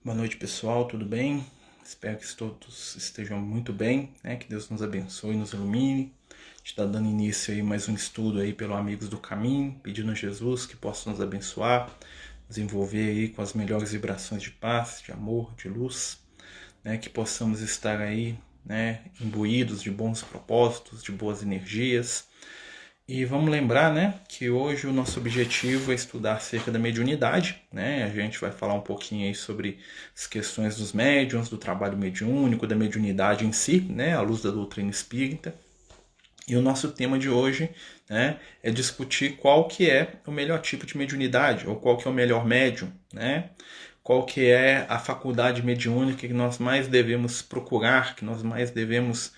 Boa noite, pessoal, tudo bem? Espero que todos estejam muito bem, né? Que Deus nos abençoe e nos ilumine. A gente está dando início aí mais um estudo aí pelo Amigos do Caminho, pedindo a Jesus que possa nos abençoar, nos envolver aí com as melhores vibrações de paz, de amor, de luz, né? Que possamos estar aí, né? Imbuídos de bons propósitos, de boas energias. E vamos lembrar, né, que hoje o nosso objetivo é estudar acerca da mediunidade, né? A gente vai falar um pouquinho aí sobre as questões dos médiuns, do trabalho mediúnico, da mediunidade em si, né, à luz da doutrina espírita. E o nosso tema de hoje, né, é discutir qual que é o melhor tipo de mediunidade, ou qual que é o melhor médium, né? Qual que é a faculdade mediúnica que nós mais devemos procurar, que nós mais devemos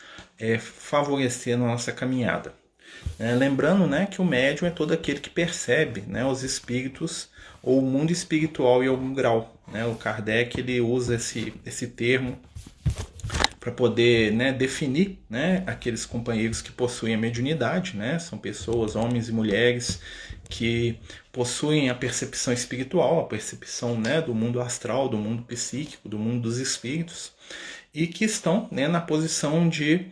favorecer na nossa caminhada. Lembrando, né, que o médium é todo aquele que percebe, né, os espíritos ou o mundo espiritual em algum grau. Né? O Kardec ele usa esse termo para poder, né, definir, né, aqueles companheiros que possuem a mediunidade. Né? São pessoas, homens e mulheres, que possuem a percepção espiritual, a percepção, né, do mundo astral, do mundo psíquico, do mundo dos espíritos, e que estão, né, na posição de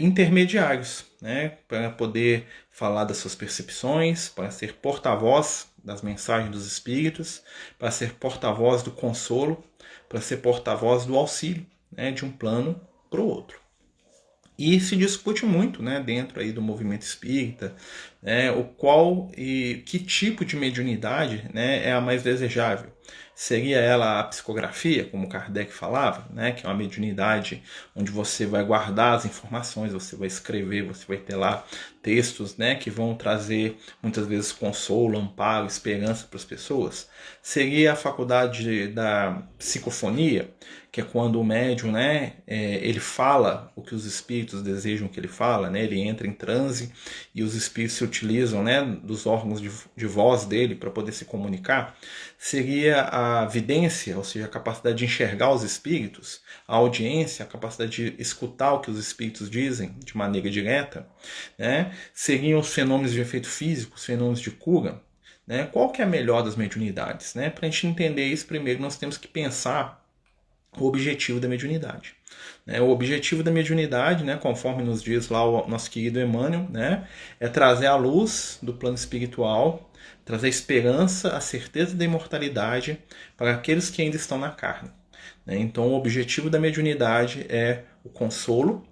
intermediários, né, para poder falar das suas percepções, para ser porta-voz das mensagens dos espíritos, para ser porta-voz do consolo, para ser porta-voz do auxílio, né, de um plano para o outro. E se discute muito, né, dentro aí do movimento espírita, né, o qual e que tipo de mediunidade, né, é a mais desejável. Seria ela a psicografia, como Kardec falava, né, que é uma mediunidade onde você vai guardar as informações, você vai escrever, você vai ter lá textos, né, que vão trazer muitas vezes consolo, amparo, esperança para as pessoas. Seria a faculdade da psicofonia, que é quando o médium, né, ele fala o que os espíritos desejam que ele fala, né, ele entra em transe e os espíritos se utilizam, né, dos órgãos de voz dele para poder se comunicar. Seria a vidência, ou seja, a capacidade de enxergar os espíritos, a audiência, a capacidade de escutar o que os espíritos dizem de maneira direta. Né? Seriam os fenômenos de efeito físico, os fenômenos de cura. Né? Qual que é a melhor das mediunidades? Né? Para a gente entender isso, primeiro nós temos que pensar o objetivo da mediunidade. O objetivo da mediunidade, né, conforme nos diz lá o nosso querido Emmanuel, né, é trazer a luz do plano espiritual, trazer a esperança, a certeza da imortalidade para aqueles que ainda estão na carne. Então o objetivo da mediunidade é o consolo,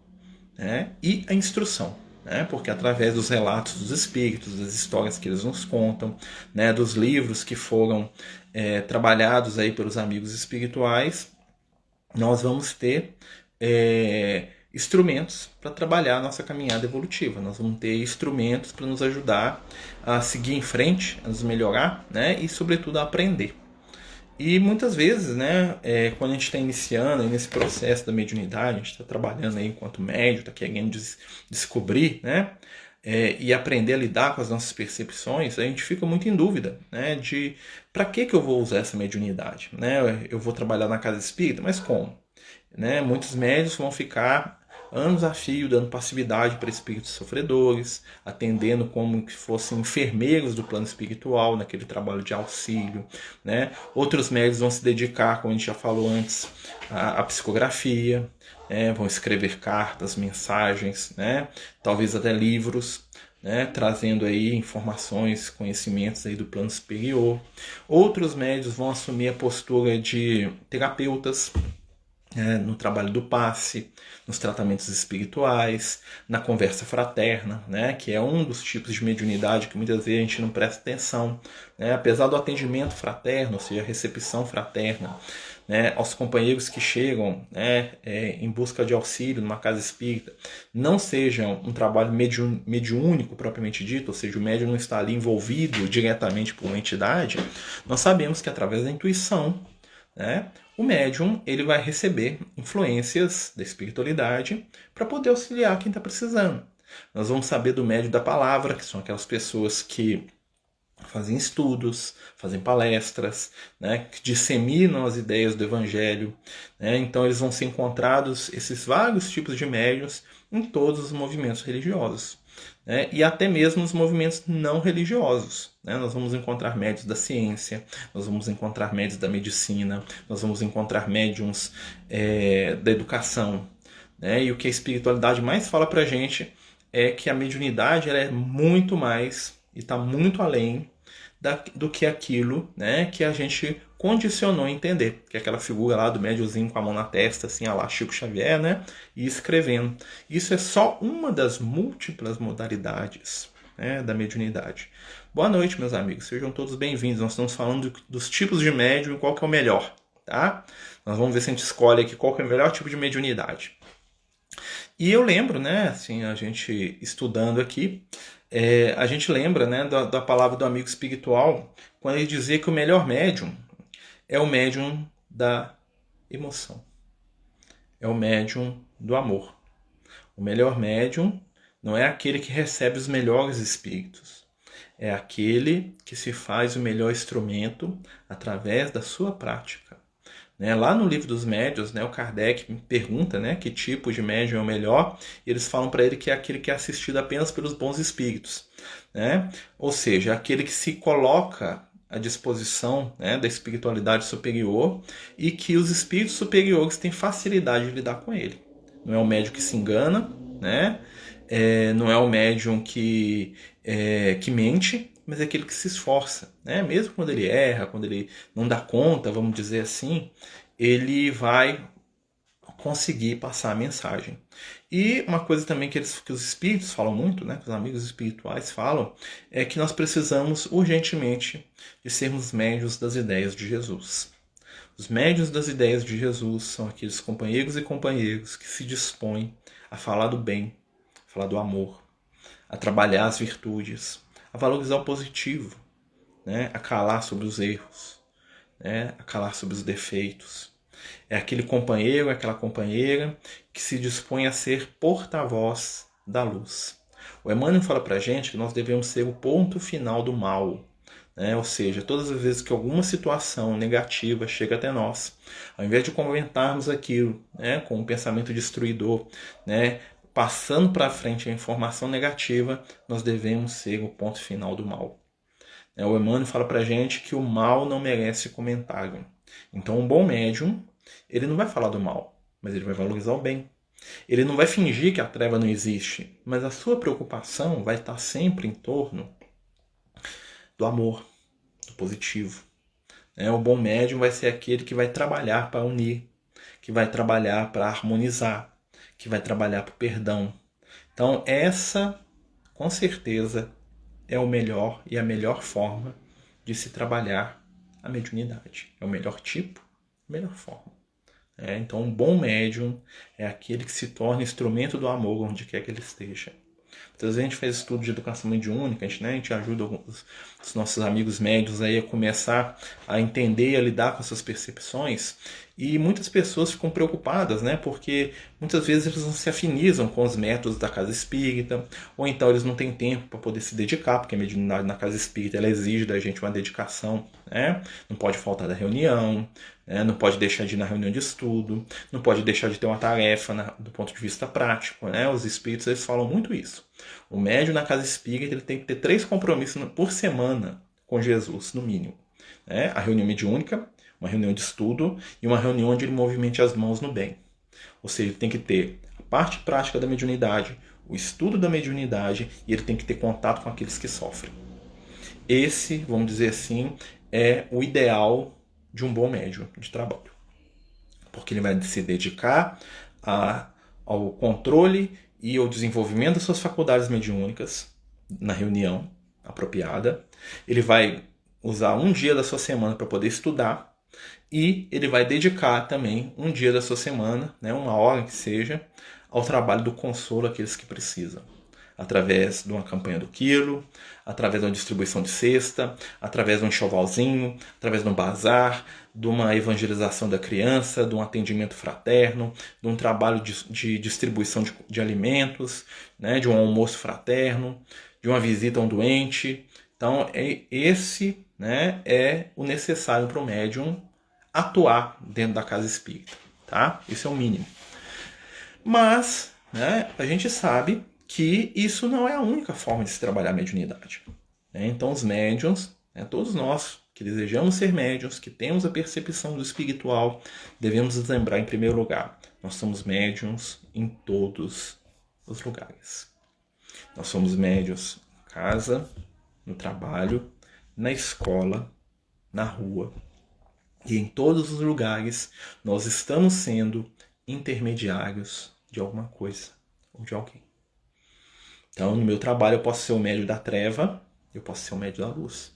né, e a instrução. Porque através dos relatos dos espíritos, das histórias que eles nos contam, né, dos livros que foram trabalhados aí pelos amigos espirituais, nós vamos ter instrumentos para trabalhar a nossa caminhada evolutiva. Nós vamos ter instrumentos para nos ajudar a seguir em frente, a nos melhorar, né? E, sobretudo, a aprender. E muitas vezes, né, quando a gente está iniciando nesse processo da mediunidade, a gente está trabalhando aí enquanto médium, está querendo descobrir, né, e aprender a lidar com as nossas percepções, a gente fica muito em dúvida, né, de para que eu vou usar essa mediunidade. Né? Eu vou trabalhar na casa espírita, mas como? Né? Muitos médios vão ficar anos a fio dando passividade para espíritos sofredores, atendendo como que fossem enfermeiros do plano espiritual, naquele trabalho de auxílio. Né? Outros médios vão se dedicar, como a gente já falou antes, à psicografia, né? Vão escrever cartas, mensagens, né? Talvez até livros, né, trazendo aí informações, conhecimentos aí do plano superior. Outros médios vão assumir a postura de terapeutas, no trabalho do passe, nos tratamentos espirituais, na conversa fraterna, né, que é um dos tipos de mediunidade que muitas vezes a gente não presta atenção. Né, apesar do atendimento fraterno, ou seja, a recepção fraterna, né, aos companheiros que chegam, né, em busca de auxílio numa casa espírita, não seja um trabalho mediúnico propriamente dito, ou seja, o médium não está ali envolvido diretamente por uma entidade, nós sabemos que através da intuição, né, o médium ele vai receber influências da espiritualidade para poder auxiliar quem está precisando. Nós vamos saber do médium da palavra, que são aquelas pessoas que fazem estudos, fazem palestras, né, que disseminam as ideias do evangelho. Né? Então eles vão ser encontrados, esses vários tipos de médiuns, em todos os movimentos religiosos. né? E até mesmo nos movimentos não religiosos, né? Nós vamos encontrar médiuns da ciência, nós vamos encontrar médiuns da medicina, nós vamos encontrar médiuns da educação, né? E o que a espiritualidade mais fala pra gente é que a mediunidade ela é muito mais e está muito além do que aquilo, né, que a gente condicionou a entender, que é aquela figura lá do médiozinho com a mão na testa, assim, a lá Chico Xavier, né, e escrevendo. Isso é só uma das múltiplas modalidades, né, da mediunidade. Boa noite, meus amigos, sejam todos bem-vindos. Nós estamos falando dos tipos de médium e qual que é o melhor, tá? Nós vamos ver se a gente escolhe aqui qual que é o melhor tipo de mediunidade. E eu lembro, né, assim, a gente estudando aqui, a gente lembra, né, da palavra do amigo espiritual, quando ele dizia que o melhor médium é o médium da emoção, é o médium do amor. O melhor médium não é aquele que recebe os melhores espíritos, é aquele que se faz o melhor instrumento através da sua prática. Lá no livro dos médiuns, o Kardec pergunta, que tipo de médium é o melhor, e eles falam para ele que é aquele que é assistido apenas pelos bons espíritos. Ou seja, aquele que se coloca à disposição da espiritualidade superior e que os espíritos superiores têm facilidade de lidar com ele. Não é o médium que se engana, não é o médium que mente, mas é aquele que se esforça, mesmo quando ele erra, quando ele não dá conta, vamos dizer assim, ele vai conseguir passar a mensagem. E uma coisa também que os espíritos falam muito, que os amigos espirituais falam, é que nós precisamos urgentemente de sermos médiuns das ideias de Jesus. Os médiuns das ideias de Jesus são aqueles companheiros e companheiras que se dispõem a falar do bem, a falar do amor, a trabalhar as virtudes, a valorizar o positivo, a calar sobre os erros, a calar sobre os defeitos. É aquele companheiro, aquela companheira que se dispõe a ser porta-voz da luz. O Emmanuel fala pra gente que nós devemos ser o ponto final do mal. Ou seja, todas as vezes que alguma situação negativa chega até nós, ao invés de comentarmos aquilo com um pensamento destruidor, passando para frente a informação negativa, nós devemos ser o ponto final do mal. O Emmanuel fala pra gente que o mal não merece comentário. Então um bom médium, ele não vai falar do mal, mas ele vai valorizar o bem. Ele não vai fingir que a treva não existe, mas a sua preocupação vai estar sempre em torno do amor, do positivo. O bom médium vai ser aquele que vai trabalhar para unir, que vai trabalhar para harmonizar, que vai trabalhar para o perdão. Então essa, com certeza, é o melhor e a melhor forma de se trabalhar a mediunidade. É o melhor tipo, a melhor forma. Então um bom médium é aquele que se torna instrumento do amor onde quer que ele esteja. Muitas vezes a gente faz estudo de educação mediúnica, a gente ajuda os nossos amigos médios aí a começar a entender e a lidar com essas percepções. E muitas pessoas ficam preocupadas, porque muitas vezes eles não se afinizam com os métodos da casa espírita, ou então eles não têm tempo para poder se dedicar, porque a mediunidade na casa espírita ela exige da gente uma dedicação, não pode faltar da reunião, não pode deixar de ir na reunião de estudo, não pode deixar de ter uma tarefa do ponto de vista prático. Os espíritos eles falam muito isso. O médium na casa espírita ele tem que ter 3 compromissos por semana com Jesus, no mínimo. A reunião mediúnica, uma reunião de estudo e uma reunião onde ele movimente as mãos no bem. Ou seja, ele tem que ter a parte prática da mediunidade, o estudo da mediunidade e ele tem que ter contato com aqueles que sofrem. Esse, vamos dizer assim, é o ideal de um bom médium de trabalho. Porque ele vai se dedicar ao controle e ao desenvolvimento das suas faculdades mediúnicas na reunião apropriada. Ele vai usar um dia da sua semana para poder estudar e ele vai dedicar também um dia da sua semana, uma hora que seja, ao trabalho do consolo àqueles que precisam. Através de uma campanha do quilo, através de uma distribuição de cesta, através de um enxovalzinho, através de um bazar, de uma evangelização da criança, de um atendimento fraterno, de um trabalho de distribuição de alimentos, de um almoço fraterno, de uma visita a um doente. Então, esse é o necessário para o médium atuar dentro da casa espírita. Tá? Isso é o mínimo. Mas a gente sabe que isso não é a única forma de se trabalhar a mediunidade. Então os médiuns, todos nós que desejamos ser médiuns, que temos a percepção do espiritual, devemos nos lembrar em primeiro lugar, nós somos médiuns em todos os lugares. Nós somos médiuns em casa, no trabalho, na escola, na rua. E em todos os lugares nós estamos sendo intermediários de alguma coisa ou de alguém. Então, no meu trabalho eu posso ser o médium da treva, eu posso ser o médium da luz.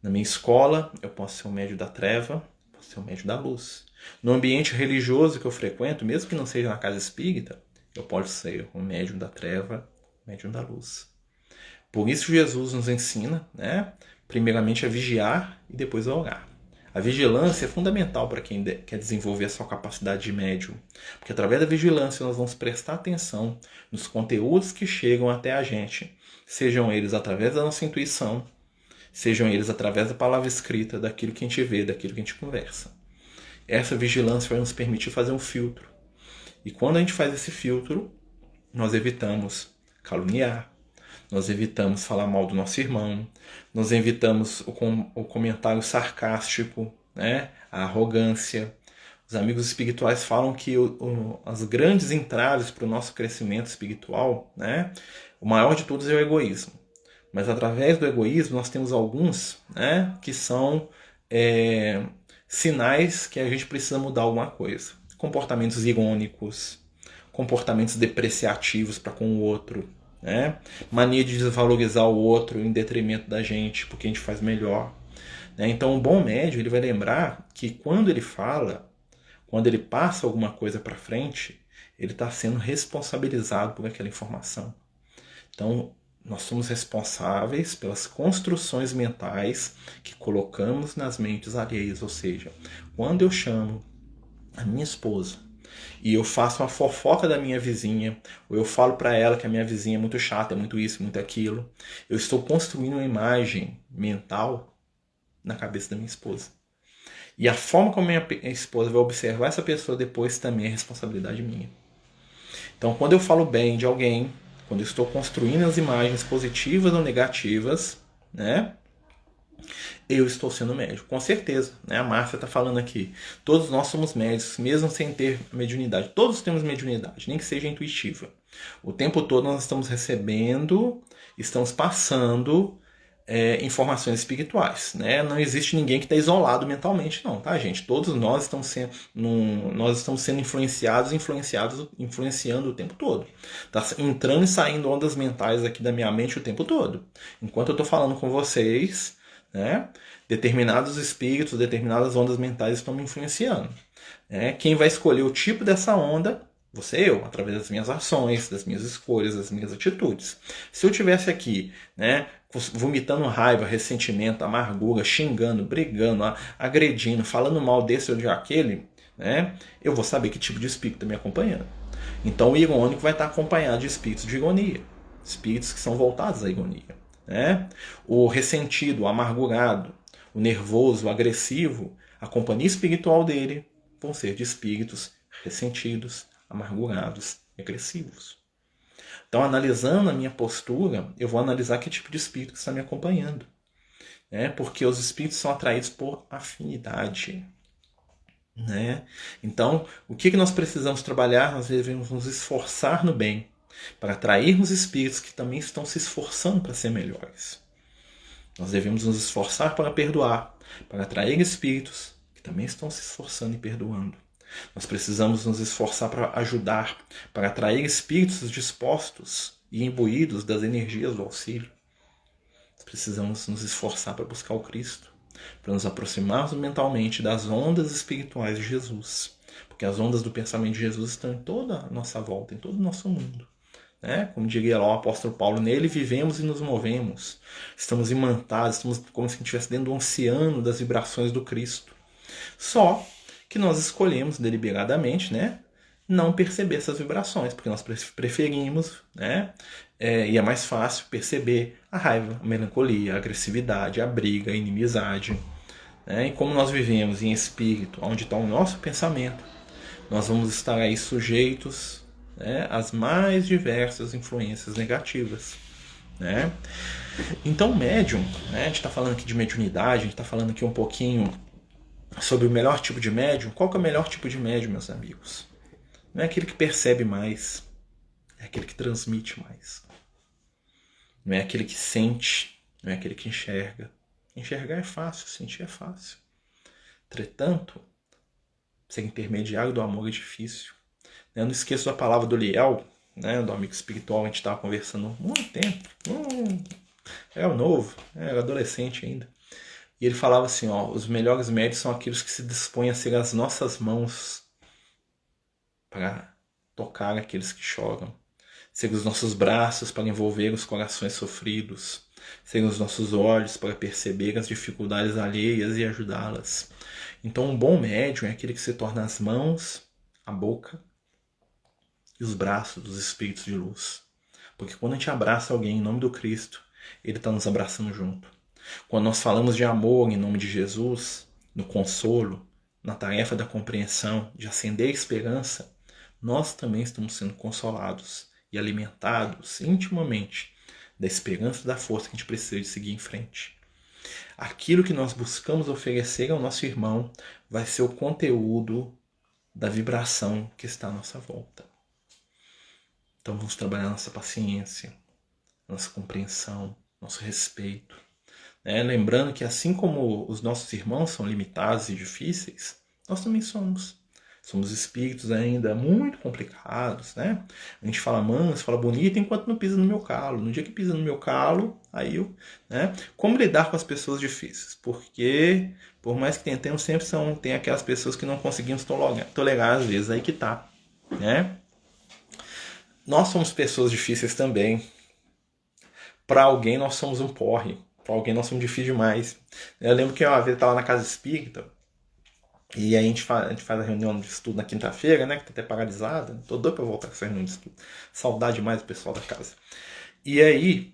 Na minha escola eu posso ser o médium da treva, eu posso ser o médium da luz. No ambiente religioso que eu frequento, mesmo que não seja na casa espírita, eu posso ser o médium da treva, o médium da luz. Por isso Jesus nos ensina, primeiramente a vigiar e depois a orar. A vigilância é fundamental para quem quer desenvolver a sua capacidade de médium, porque através da vigilância nós vamos prestar atenção nos conteúdos que chegam até a gente, sejam eles através da nossa intuição, sejam eles através da palavra escrita, daquilo que a gente vê, daquilo que a gente conversa. Essa vigilância vai nos permitir fazer um filtro. E quando a gente faz esse filtro, nós evitamos caluniar, nós evitamos falar mal do nosso irmão, nós evitamos o comentário sarcástico, a arrogância. Os amigos espirituais falam que as grandes entraves para o nosso crescimento espiritual, o maior de todos é o egoísmo. Mas através do egoísmo nós temos alguns que são sinais que a gente precisa mudar alguma coisa. Comportamentos irônicos, comportamentos depreciativos para com o outro, mania de desvalorizar o outro em detrimento da gente, porque a gente faz melhor. Então um bom médium ele vai lembrar que quando ele fala, quando ele passa alguma coisa para frente, ele está sendo responsabilizado por aquela informação. Então nós somos responsáveis pelas construções mentais que colocamos nas mentes alheias. Ou seja, quando eu chamo a minha esposa e eu faço uma fofoca da minha vizinha, ou eu falo para ela que a minha vizinha é muito chata, é muito isso, muito aquilo, eu estou construindo uma imagem mental na cabeça da minha esposa. E a forma como a minha esposa vai observar essa pessoa depois também é responsabilidade minha. Então, quando eu falo bem de alguém, quando eu estou construindo as imagens positivas ou negativas, eu estou sendo médium, com certeza. A Márcia está falando aqui. Todos nós somos médicos, mesmo sem ter mediunidade. Todos temos mediunidade, nem que seja intuitiva. O tempo todo nós estamos recebendo, estamos passando informações espirituais. Não existe ninguém que está isolado mentalmente, não, tá, gente? Todos nós estamos sendo influenciando o tempo todo. Está entrando e saindo ondas mentais aqui da minha mente o tempo todo. Enquanto eu estou falando com vocês, determinados espíritos, determinadas ondas mentais estão me influenciando. Quem vai escolher o tipo dessa onda? Você e eu, através das minhas ações, das minhas escolhas, das minhas atitudes. Se eu tivesse aqui, vomitando raiva, ressentimento, amargura, xingando, brigando, agredindo, falando mal desse ou de aquele, eu vou saber que tipo de espírito está me acompanhando. Então o irônico vai estar acompanhado de espíritos de ironia, espíritos que são voltados à ironia. O ressentido, o amargurado, o nervoso, o agressivo, a companhia espiritual dele vão ser de espíritos ressentidos, amargurados e agressivos. Então, analisando a minha postura, eu vou analisar que tipo de espírito que está me acompanhando. Porque os espíritos são atraídos por afinidade. Então, o que nós precisamos trabalhar? Nós devemos nos esforçar no bem, para atrairmos espíritos que também estão se esforçando para ser melhores. Nós devemos nos esforçar para perdoar, para atrair espíritos que também estão se esforçando e perdoando. Nós precisamos nos esforçar para ajudar, para atrair espíritos dispostos e imbuídos das energias do auxílio. Nós precisamos nos esforçar para buscar o Cristo, para nos aproximarmos mentalmente das ondas espirituais de Jesus. Porque as ondas do pensamento de Jesus estão em toda a nossa volta, em todo o nosso mundo. Como diria lá o apóstolo Paulo, nele vivemos e nos movemos. Estamos imantados, estamos como se estivesse dentro do oceano das vibrações do Cristo. Só que nós escolhemos deliberadamente, não perceber essas vibrações, porque nós preferimos, e é mais fácil perceber a raiva, a melancolia, a agressividade, a briga, a inimizade. E como nós vivemos em espírito, onde está o nosso pensamento, nós vamos estar aí sujeitos né, as mais diversas influências negativas, né? Então, o médium, né, a gente está falando aqui de mediunidade, a gente está falando aqui um pouquinho sobre o melhor tipo de médium. Qual que é o melhor tipo de médium, meus amigos? Não é aquele que percebe mais, é aquele que transmite mais. Não é aquele que sente, não é aquele que enxerga. Enxergar é fácil, sentir é fácil. Entretanto, ser intermediário do amor é difícil. Eu não esqueço da palavra do Liel, né, do amigo espiritual, a gente estava conversando há muito tempo. Era novo, era adolescente ainda. E ele falava assim, ó, os melhores médios são aqueles que se dispõem a ser as nossas mãos para tocar aqueles que choram, ser os nossos braços para envolver os corações sofridos, ser os nossos olhos para perceber as dificuldades alheias e ajudá-las. Então, um bom médium é aquele que se torna as mãos, a boca e os braços dos espíritos de luz. Porque quando a gente abraça alguém em nome do Cristo, ele está nos abraçando junto. Quando nós falamos de amor em nome de Jesus, no consolo, na tarefa da compreensão, de acender a esperança, nós também estamos sendo consolados e alimentados intimamente da esperança e da força que a gente precisa de seguir em frente. Aquilo que nós buscamos oferecer ao nosso irmão vai ser o conteúdo da vibração que está à nossa volta. Então vamos trabalhar nossa paciência, nossa compreensão, nosso respeito. Lembrando que assim como os nossos irmãos são limitados e difíceis, nós também somos. Somos espíritos ainda muito complicados, né? A gente fala manso, fala bonito, enquanto não pisa no meu calo. No dia que pisa no meu calo, aí eu... Né? Como lidar com as pessoas difíceis? Porque, por mais que tentemos, sempre tem aquelas pessoas que não conseguimos tolerar às vezes. Aí que tá, né? Nós somos pessoas difíceis também. Para alguém nós somos um porre. Para alguém nós somos difíceis demais. Eu lembro que uma vez eu estava na casa espírita e a gente faz a reunião de estudo na quinta-feira, né? Que tá até paralisada. Tô doido para voltar com essa reunião de estudo. Saudade demais do pessoal da casa. E aí,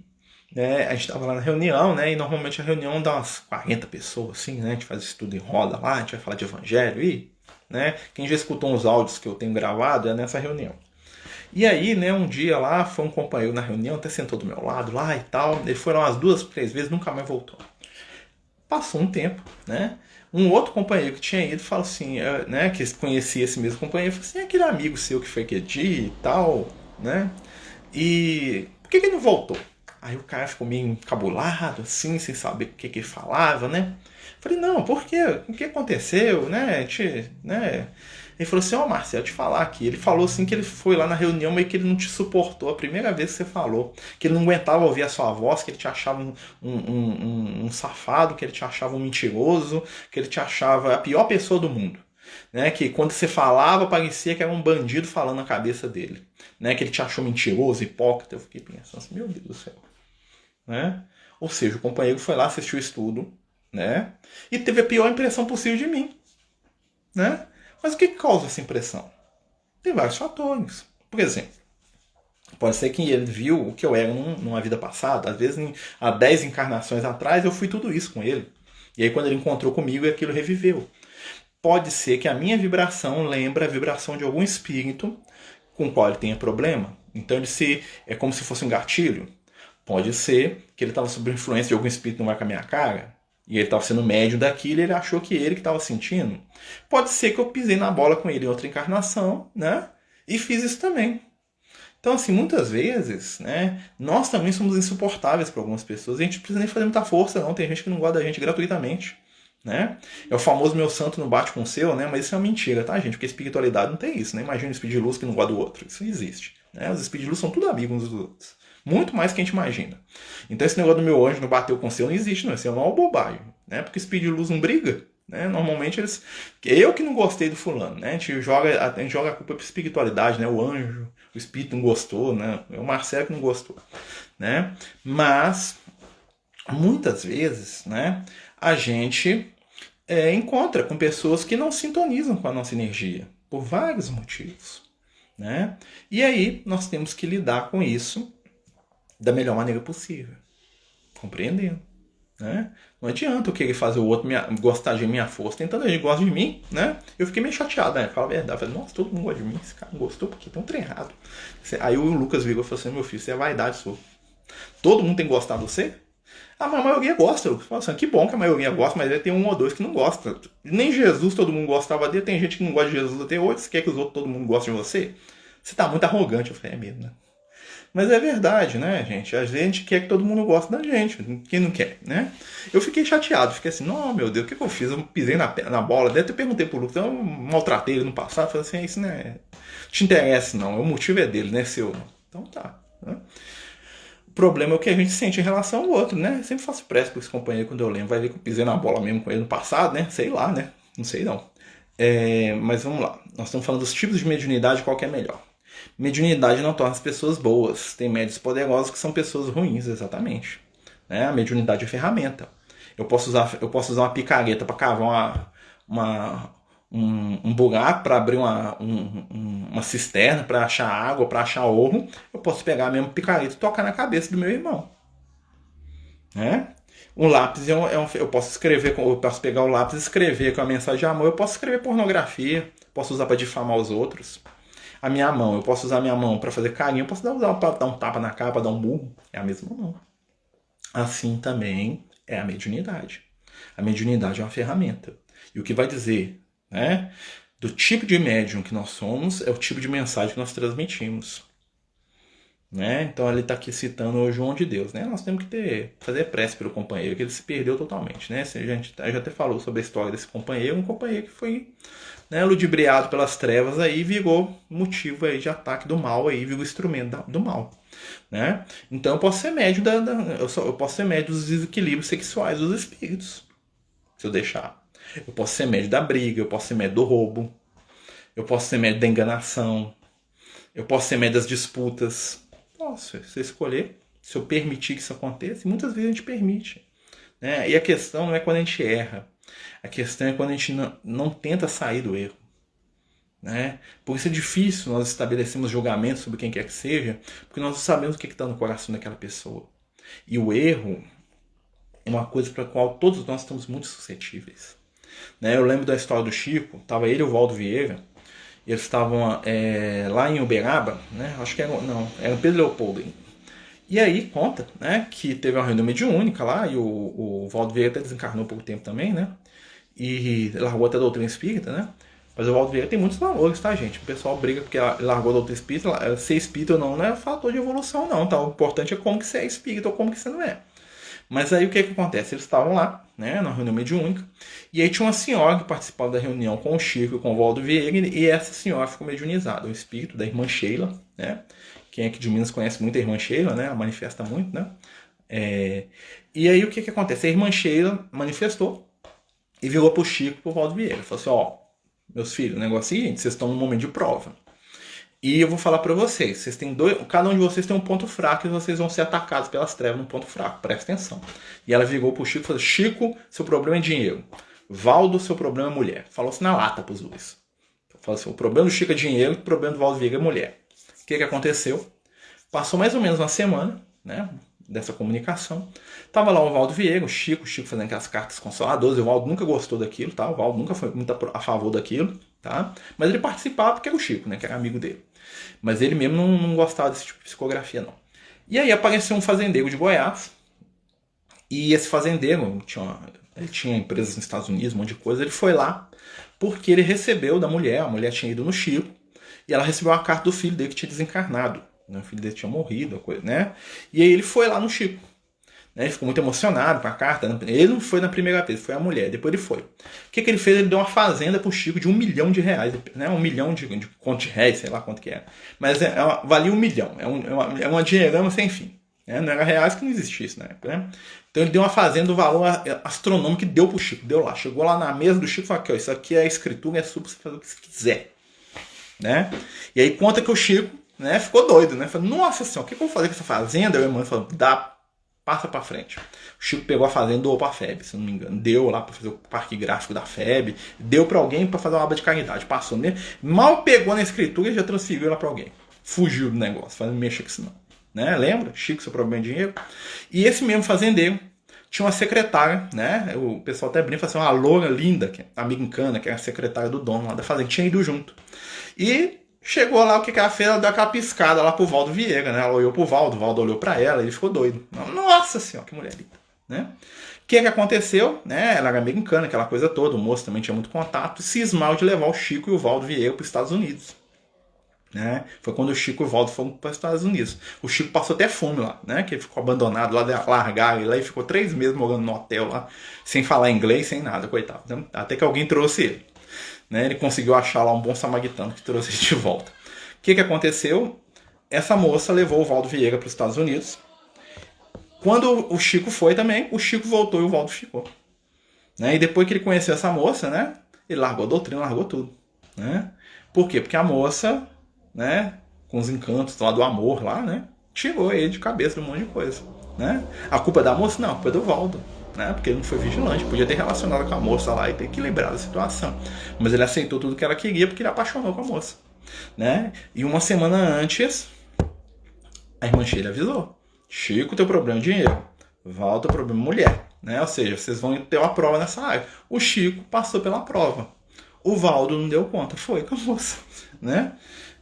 né, a gente estava lá na reunião, né? E normalmente a reunião dá umas 40 pessoas, assim, né? A gente faz estudo em roda lá, a gente vai falar de evangelho e, né? Quem já escutou uns áudios que eu tenho gravado é nessa reunião. E aí, né, um dia lá, foi um companheiro na reunião, até sentou do meu lado lá e tal. Ele foi lá umas 2, 3 vezes, nunca mais voltou. Passou um tempo, né? Um outro companheiro que tinha ido falou assim, né, que conhecia esse mesmo companheiro, falou assim, aquele amigo seu que foi aquele dia e tal, né? E por que ele não voltou? Aí o cara ficou meio encabulado, assim, sem saber o que ele falava, né? Falei, não, por quê? O que aconteceu, né? Né? Ele falou assim, ó, Marcelo, te falar aqui. Ele falou assim que ele foi lá na reunião, mas que ele não te suportou a primeira vez que você falou. Que ele não aguentava ouvir a sua voz, que ele te achava um safado, que ele te achava um mentiroso, que ele te achava a pior pessoa do mundo. Né? Que quando você falava, parecia que era um bandido falando na cabeça dele. Né? Que ele te achou mentiroso, hipócrita. Eu fiquei pensando assim, meu Deus do céu. Né? Ou seja, o companheiro foi lá, assistiu o estudo, né? E teve a pior impressão possível de mim. Né? Mas o que causa essa impressão? Tem vários fatores. Por exemplo, pode ser que ele viu o que eu era numa vida passada. Às vezes, há 10 encarnações atrás, eu fui tudo isso com ele. E aí, quando ele encontrou comigo, aquilo reviveu. Pode ser que a minha vibração lembre a vibração de algum espírito com o qual ele tenha problema. Então, é como se fosse um gatilho. Pode ser que ele estava sob influência de algum espírito que não vai com a minha cara. E ele estava sendo médium daquilo e ele achou que ele que estava sentindo. Pode ser que eu pisei na bola com ele em outra encarnação, né? E fiz isso também. Então, assim, muitas vezes, né? Nós também somos insuportáveis para algumas pessoas. E a gente não precisa nem fazer muita força, não. Tem gente que não gosta da gente gratuitamente. Né? É o famoso meu santo não bate com o seu, né? Mas isso é uma mentira, tá, gente? Porque espiritualidade não tem isso, né? Imagina um espírito de luz que não gosta do outro. Isso não existe. Né? Os espíritos de luz são tudo amigos uns dos outros. Muito mais do que a gente imagina. Então esse negócio do meu anjo não bateu com o seu não existe, não. Isso é uma bobagem. Né? Porque espírito de luz não briga. Né? Normalmente eles... Eu que não gostei do fulano, né? A gente joga a culpa pra espiritualidade, né? O anjo, o espírito não gostou, né? É o Marcelo que não gostou. Né? Mas, muitas vezes, né? A gente encontra com pessoas que não sintonizam com a nossa energia, por vários motivos. Né? E aí nós temos que lidar com isso da melhor maneira possível, compreendendo. né? Não adianta eu querer fazer o outro gostar de minha força. Tem tanta gente que gosta de mim, né? Eu fiquei meio chateado, né? Fala a verdade. Eu falei, nossa, todo mundo gosta de mim. Esse cara não gostou porque tem um trem errado. Aí o Lucas virou e falou assim, meu filho, isso é vaidade sua. Todo mundo tem que gostar de você? Ah, mas a maioria gosta. Eu falo assim, que bom que a maioria gosta, mas aí tem um ou dois que não gosta. Nem Jesus todo mundo gostava dele. Tem gente que não gosta de Jesus até hoje. Você quer que os outros todo mundo goste de você? Você tá muito arrogante. Eu falei, é mesmo, né? Mas é verdade, né, gente? Às vezes a gente quer que todo mundo goste da gente. Quem não quer, né? Eu fiquei chateado. Fiquei assim, não, meu Deus, o que eu fiz? Eu pisei na bola. Daí até perguntei pro Lucas, eu maltratei ele no passado. Falei assim, isso não te interessa, não. O motivo é dele, não é seu. Então tá, né? O problema é o que a gente sente em relação ao outro, né? Eu sempre faço pressa com esse companheiro quando eu lembro. Vai ver que eu pisei na bola mesmo com ele no passado, né? Sei lá, né? Não sei não. Mas vamos lá. Nós estamos falando dos tipos de mediunidade, qual que é melhor. Mediunidade não torna as pessoas boas. Tem médios poderosos que são pessoas ruins, exatamente. Né? A mediunidade é ferramenta. Eu posso usar uma picareta para cavar um buraco, para abrir uma cisterna, para achar água, para achar ouro. Eu posso pegar a mesma picareta e tocar na cabeça do meu irmão. Né? Um lápis eu posso escrever, eu posso pegar o lápis e escrever com a mensagem de amor. Eu posso escrever pornografia, posso usar para difamar os outros. A minha mão, eu posso usar a minha mão para fazer carinho, eu posso usar para dar um tapa na cara, para dar um burro. É a mesma mão. Assim também é a mediunidade. A mediunidade é uma ferramenta. E o que vai dizer, né, do tipo de médium que nós somos é o tipo de mensagem que nós transmitimos. Né? Então ele está aqui citando o João de Deus. Né? Nós temos que fazer prece pelo companheiro, que ele se perdeu totalmente. Né? A gente já até falou sobre a história desse companheiro, um companheiro que foi, né, ludibriado pelas trevas aí, virou motivo aí de ataque do mal, aí, virou instrumento do mal. Né? Então eu posso ser médio eu posso ser médio dos desequilíbrios sexuais dos espíritos, se eu deixar. Eu posso ser médio da briga, eu posso ser médio do roubo, eu posso ser médio da enganação, eu posso ser médio das disputas. Posso, se eu escolher, se eu permitir que isso aconteça, e muitas vezes a gente permite. Né? E a questão não é quando a gente erra, a questão é quando a gente não tenta sair do erro. Né? Por isso é difícil nós estabelecermos julgamentos sobre quem quer que seja, porque nós não sabemos o que está no coração daquela pessoa. E o erro é uma coisa para a qual todos nós estamos muito suscetíveis. Né? Eu lembro da história do Chico, estava ele e o Valdo Vieira, eles estavam lá em Uberaba, né? Acho que era Pedro Leopoldo. E aí conta, né, que teve uma reunião mediúnica lá, e o Valdo Vieira até desencarnou há pouco tempo também, né? E largou até a doutrina espírita, né? Mas o Valdo Vieira tem muitos valores, tá, gente? O pessoal briga porque largou a doutrina espírita. Ser espírita ou não é fator de evolução, não, tá? O importante é como que você é espírita ou como que você não é. Mas aí o que acontece? Eles estavam lá, né, na reunião mediúnica, e aí tinha uma senhora que participava da reunião com o Chico e com o Valdo Vieira, e essa senhora ficou mediunizada, o espírito da irmã Sheila, né? Quem aqui de Minas conhece muito a irmã Sheila, né? Ela manifesta muito, né? E aí o que acontece? A irmã Sheila manifestou e virou pro Chico e pro Valdo Vieira. Falou assim, ó, meus filhos, o negócio é o seguinte, vocês estão num momento de prova. E eu vou falar pra vocês, cada um de vocês tem um ponto fraco e vocês vão ser atacados pelas trevas num ponto fraco, presta atenção. E ela virou pro Chico e falou, Chico, seu problema é dinheiro. Valdo, seu problema é mulher. Falou assim na lata pros dois. Falou assim, o problema do Chico é dinheiro e o problema do Valdo Vieira é mulher. O que aconteceu? Passou mais ou menos uma semana, né, dessa comunicação. Tava lá o Valdo Vieira, o Chico fazendo aquelas cartas consoladoras, e o Valdo nunca gostou daquilo, tá? O Valdo nunca foi muito a favor daquilo, tá? Mas ele participava porque era o Chico, né, que era amigo dele. Mas ele mesmo não gostava desse tipo de psicografia, não. E aí apareceu um fazendeiro de Goiás, e esse fazendeiro ele tinha empresas nos Estados Unidos, um monte de coisa, ele foi lá porque ele recebeu da mulher, a mulher tinha ido no Chico, e ela recebeu uma carta do filho dele que tinha desencarnado. O filho dele tinha morrido, né? E aí ele foi lá no Chico. Né? Ele ficou muito emocionado com a carta. Ele não foi na primeira vez, foi a mulher. Depois ele foi. O que ele fez? Ele deu uma fazenda pro Chico de R$1 milhão. Né? 1 milhão de conto de réis, sei lá quanto que era. Mas valia 1 milhão. É uma dinheirama sem fim. Né? Não era reais que não existia isso na época. Né? Então ele deu uma fazenda do valor astronômico que deu pro Chico. Deu lá. Chegou lá na mesa do Chico e falou: aqui, ó, isso aqui é a escritura, é sua pra você fazer o que você quiser. Né? E aí conta que o Chico, né, ficou doido, né? Falou, nossa senhora, o que eu vou fazer com essa fazenda? E o irmão falou, passa pra frente. O Chico pegou a fazenda e doou pra FEB, se não me engano. Deu lá pra fazer o parque gráfico da FEB. Deu pra alguém pra fazer uma aba de caridade. Passou nele. Mal pegou na escritura e já transferiu ela pra alguém. Fugiu do negócio. Falando, mexa com isso não. Né? Lembra? Chico, seu problema é dinheiro. E esse mesmo fazendeiro tinha uma secretária, né? O pessoal até brinca, fala assim, uma loura linda, que é americana, que era a secretária do dono lá da fazenda, tinha ido junto. E chegou lá, o que ela fez? Ela deu aquela piscada lá pro Valdo Vieira, né? Ela olhou pro Valdo, o Valdo olhou pra ela, ele ficou doido. Nossa senhora, que mulher linda, né? O que aconteceu? Né? Ela era americana, aquela coisa toda, o moço também tinha muito contato, e cismou de levar o Chico e o Valdo Vieira para os Estados Unidos. Né? Foi quando o Chico e o Valdo foram para os Estados Unidos. O Chico passou até fome lá, né? Que ele ficou abandonado lá, largaram ele lá e ficou 3 meses morando no hotel lá, sem falar inglês, sem nada, coitado. Né? Até que alguém trouxe ele. Né? Ele conseguiu achar lá um bom samaritano que trouxe ele de volta. O que aconteceu? Essa moça levou o Valdo Vieira para os Estados Unidos. Quando o Chico foi também, o Chico voltou e o Valdo ficou. Né? E depois que ele conheceu essa moça, né? Ele largou a doutrina, largou tudo. Né? Por quê? Porque a moça, né, com os encantos lá do amor lá, né, tirou ele de cabeça de um monte de coisa, né? A culpa é da moça? Não, a culpa é do Valdo, né? Porque ele não foi vigilante, podia ter relacionado com a moça lá e ter equilibrado a situação. Mas ele aceitou tudo que ela queria porque ele apaixonou com a moça, né? E uma semana antes, a irmã Sheila avisou: Chico, teu problema é dinheiro, Valdo, teu problema é mulher, né? Ou seja, vocês vão ter uma prova nessa área. O Chico passou pela prova. O Valdo não deu conta, foi com a moça, né?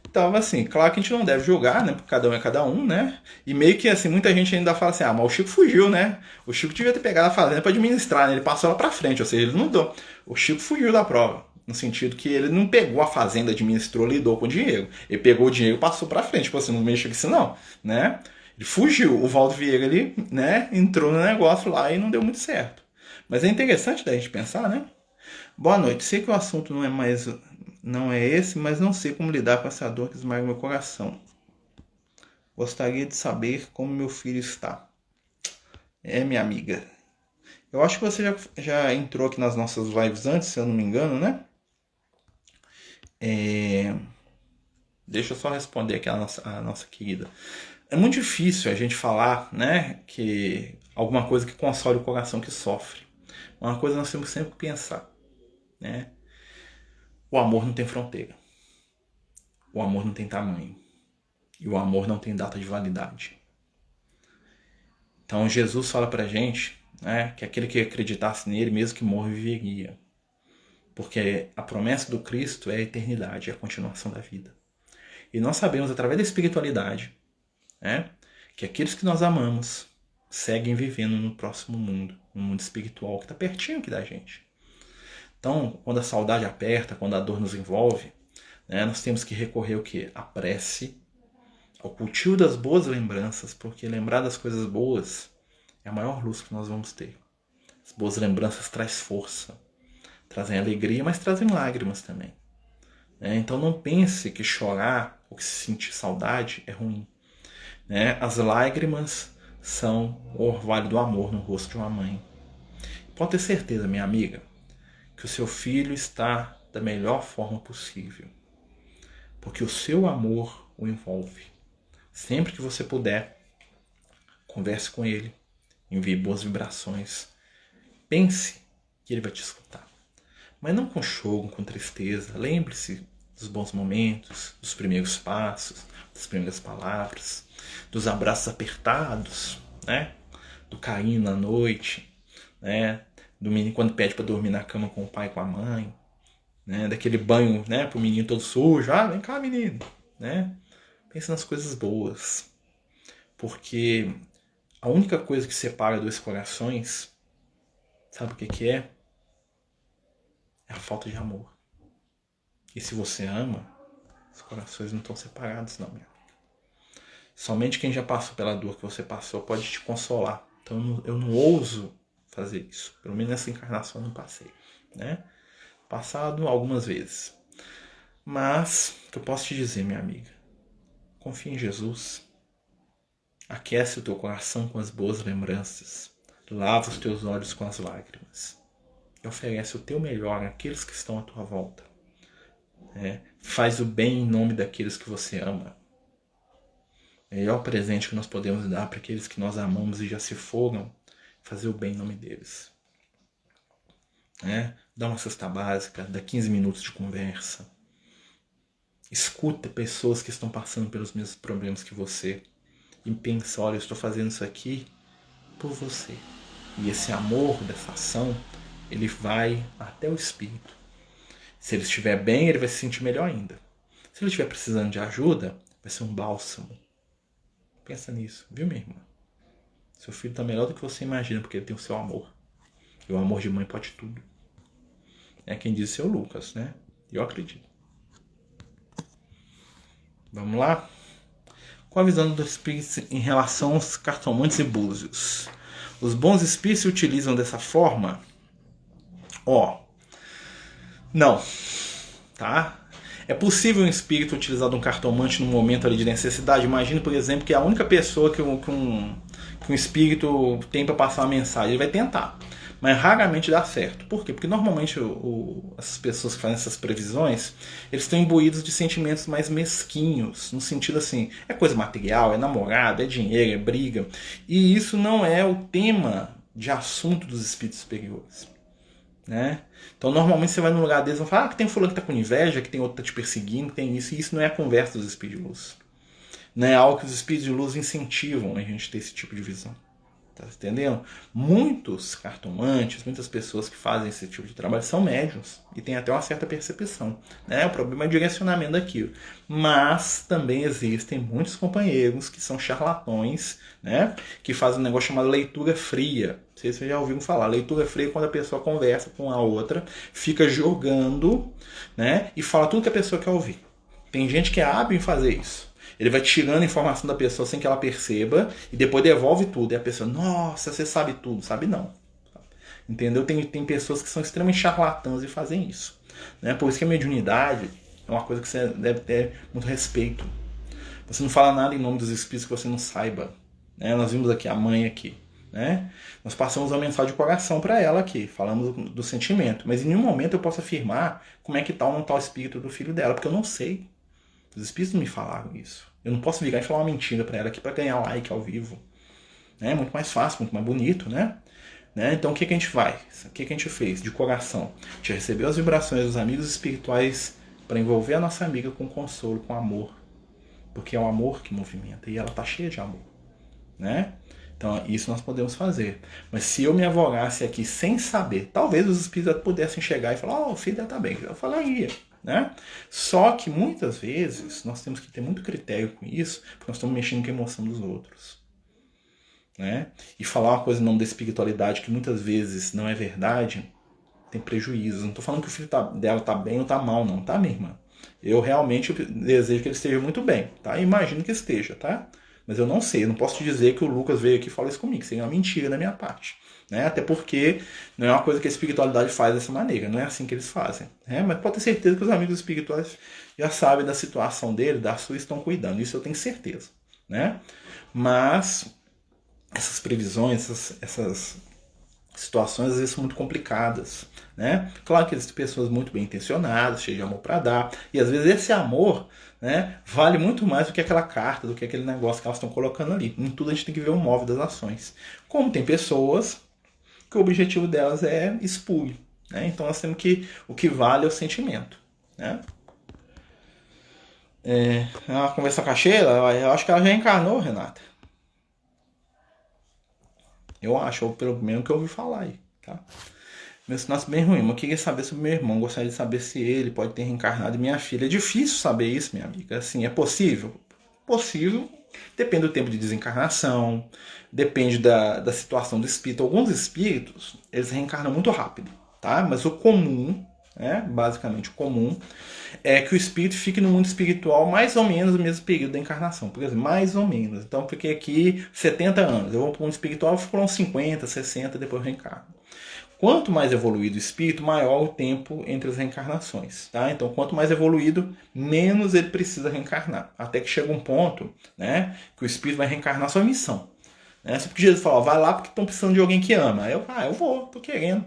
Então, assim, claro que a gente não deve julgar, né? Porque cada um é cada um, né? E meio que, assim, muita gente ainda fala assim, mas o Chico fugiu, né? O Chico devia ter pegado a fazenda para administrar, né? Ele passou ela para frente, ou seja, ele não deu. O Chico fugiu da prova, no sentido que ele não pegou a fazenda, administrou, lidou com o dinheiro. Ele pegou o dinheiro e passou para frente, tipo assim, não mexa com isso não, né? Ele fugiu. O Valdo Vieira, ele, né, entrou no negócio lá e não deu muito certo. Mas é interessante da gente pensar, né? Boa noite. Sei que o assunto não é esse, mas não sei como lidar com essa dor que esmaga meu coração. Gostaria de saber como meu filho está. Minha amiga. Eu acho que você já entrou aqui nas nossas lives antes, se eu não me engano, né? Deixa eu só responder aqui a nossa querida. É muito difícil a gente falar, né, que alguma coisa que console o coração que sofre. Uma coisa nós temos sempre que pensar, né? O amor não tem fronteira. O amor não tem tamanho. E o amor não tem data de validade. Então Jesus fala pra gente, né, que aquele que acreditasse nele, mesmo que morra, viveria. Porque a promessa do Cristo é a eternidade, é a continuação da vida. E nós sabemos, através da espiritualidade, né, que aqueles que nós amamos seguem vivendo no próximo mundo, no mundo espiritual que está pertinho aqui da gente. Então, quando a saudade aperta, quando a dor nos envolve, né, nós temos que recorrer ao quê? À prece, ao cultivo das boas lembranças, porque lembrar das coisas boas é a maior luz que nós vamos ter. As boas lembranças trazem força, trazem alegria, mas trazem lágrimas também. Então não pense que chorar ou que sentir saudade é ruim. As lágrimas são o orvalho do amor no rosto de uma mãe. Pode ter certeza, minha amiga, que o seu filho está da melhor forma possível, porque o seu amor o envolve. Sempre que você puder, converse com ele, envie boas vibrações, pense que ele vai te escutar. Mas não com choro, com tristeza. Lembre-se dos bons momentos, dos primeiros passos, das primeiras palavras, dos abraços apertados, né? Do carinho na noite, né? Do menino quando pede para dormir na cama com o pai e com a mãe, né? Daquele banho, né, pro menino todo sujo. Vem cá, menino, né? Pense nas coisas boas. Porque a única coisa que separa dois corações, sabe o que é? É a falta de amor. E se você ama, os corações não estão separados, não, meu. Somente quem já passou pela dor que você passou pode te consolar. Então eu não ouso fazer isso. Pelo menos nessa encarnação eu não passei, né? Passado algumas vezes. Mas o que eu posso te dizer, minha amiga? Confia em Jesus. Aquece o teu coração com as boas lembranças. Lava os teus olhos com as lágrimas. E oferece o teu melhor àqueles que estão à tua volta. Faz o bem em nome daqueles que você ama. O melhor presente que nós podemos dar para aqueles que nós amamos e já se foram, fazer o bem em nome deles. Dá uma cesta básica, dá 15 minutos de conversa. Escuta pessoas que estão passando pelos mesmos problemas que você. E pensa, olha, eu estou fazendo isso aqui por você. E esse amor dessa ação, ele vai até o espírito. Se ele estiver bem, ele vai se sentir melhor ainda. Se ele estiver precisando de ajuda, vai ser um bálsamo. Pensa nisso, viu, minha irmã? Seu filho está melhor do que você imagina, porque ele tem o seu amor. E o amor de mãe pode tudo. É quem diz seu Lucas, né? Eu acredito. Vamos lá? Qual a visão dos espíritos em relação aos cartomantes e búzios? Os bons espíritos se utilizam dessa forma? Não. Tá? É possível um espírito utilizar um cartomante num momento ali de necessidade? Imagine, por exemplo, que é a única pessoa que um espírito tem para passar uma mensagem. Ele vai tentar, mas raramente dá certo. Por quê? Porque normalmente essas pessoas que fazem essas previsões, eles estão imbuídos de sentimentos mais mesquinhos, no sentido assim, é coisa material, é namorado, é dinheiro, é briga. E isso não é o tema de assunto dos espíritos superiores. Né? Então normalmente você vai num lugar deles e fala que tem fulano que tá com inveja, que tem outro que tá te perseguindo, que tem isso, e isso não é a conversa dos espíritos de luz. Não é algo que os espíritos de luz incentivam a gente ter esse tipo de visão. Tá entendendo? Muitos cartomantes, muitas pessoas que fazem esse tipo de trabalho são médiums e têm até uma certa percepção. Né? O problema é o direcionamento daquilo. Mas também existem muitos companheiros que são charlatões, né? Que fazem um negócio chamado leitura fria. Não sei se vocês já ouviram falar. Leitura fria é quando a pessoa conversa com a outra, fica jogando, né? E fala tudo que a pessoa quer ouvir. Tem gente que é hábil em fazer isso. Ele vai tirando a informação da pessoa sem que ela perceba e depois devolve tudo. E a pessoa, nossa, você sabe tudo. Sabe não. Entendeu? Tem pessoas que são extremamente charlatãs e fazem isso. Né? Por isso que a mediunidade é uma coisa que você deve ter muito respeito. Você não fala nada em nome dos espíritos que você não saiba. Né? Nós vimos aqui a mãe aqui. Né? Nós passamos uma mensagem de coração para ela aqui. Falamos do sentimento. Mas em nenhum momento eu posso afirmar como é que está ou não está o espírito do filho dela. Porque eu não sei. Os espíritos não me falaram isso. Eu não posso virar e falar uma mentira para ela aqui para ganhar like ao vivo. É muito mais fácil, muito mais bonito, né? Então o que a gente vai? O que a gente fez de coração? A gente recebeu as vibrações dos amigos espirituais para envolver a nossa amiga com consolo, com amor. Porque é o amor que movimenta e ela está cheia de amor. Né? Então isso nós podemos fazer. Mas se eu me avogasse aqui sem saber, talvez os espíritos pudessem chegar e falar, o filho dela está bem. Eu falaria. Né? Só que muitas vezes nós temos que ter muito critério com isso, porque nós estamos mexendo com a emoção dos outros. Né? E falar uma coisa em nome da espiritualidade que muitas vezes não é verdade, tem prejuízos. Não estou falando que o filho dela está bem ou está mal, não, tá, minha irmã? Eu realmente desejo que ele esteja muito bem, tá? Imagino que esteja, tá? Mas eu não sei, eu não posso te dizer que o Lucas veio aqui e falou isso comigo, seria uma mentira da minha parte. Né? Até porque não é uma coisa que a espiritualidade faz dessa maneira, não é assim que eles fazem. Né? Mas pode ter certeza que os amigos espirituais já sabem da situação dele, da sua, e estão cuidando, isso eu tenho certeza. Né? Mas essas previsões, essas situações às vezes são muito complicadas. Né? Claro que existem pessoas muito bem intencionadas, cheias de amor para dar, e às vezes esse amor, né, vale muito mais do que aquela carta, do que aquele negócio que elas estão colocando ali. Em tudo a gente tem que ver o móvel das ações. Como tem pessoas que o objetivo delas é espúrio. Né? Então nós temos que o que vale é o sentimento. Né? Uma conversa com a Sheila, eu acho que ela já encarnou, Renata. Eu acho, ou pelo menos que eu ouvi falar aí. Tá? Meu sinal é bem ruim, mas eu queria saber sobre meu irmão. Gostaria de saber se ele pode ter reencarnado em minha filha. É difícil saber isso, minha amiga. Assim, é possível? Possível. Depende do tempo de desencarnação, depende da situação do espírito. Alguns espíritos, eles reencarnam muito rápido, tá? Mas o comum, né, basicamente o comum, é que o espírito fique no mundo espiritual mais ou menos no mesmo período da encarnação. Por exemplo, mais ou menos. Então, porque aqui 70 anos, eu vou para o mundo espiritual, eu fico uns 50, 60, depois eu reencarno. Quanto mais evoluído o espírito, maior o tempo entre as reencarnações. Tá? Então, quanto mais evoluído, menos ele precisa reencarnar. Até que chega um ponto, né, que o espírito vai reencarnar sua missão. Né? Só porque Jesus falou, vai lá porque estão precisando de alguém que ama. Aí eu vou, tô querendo.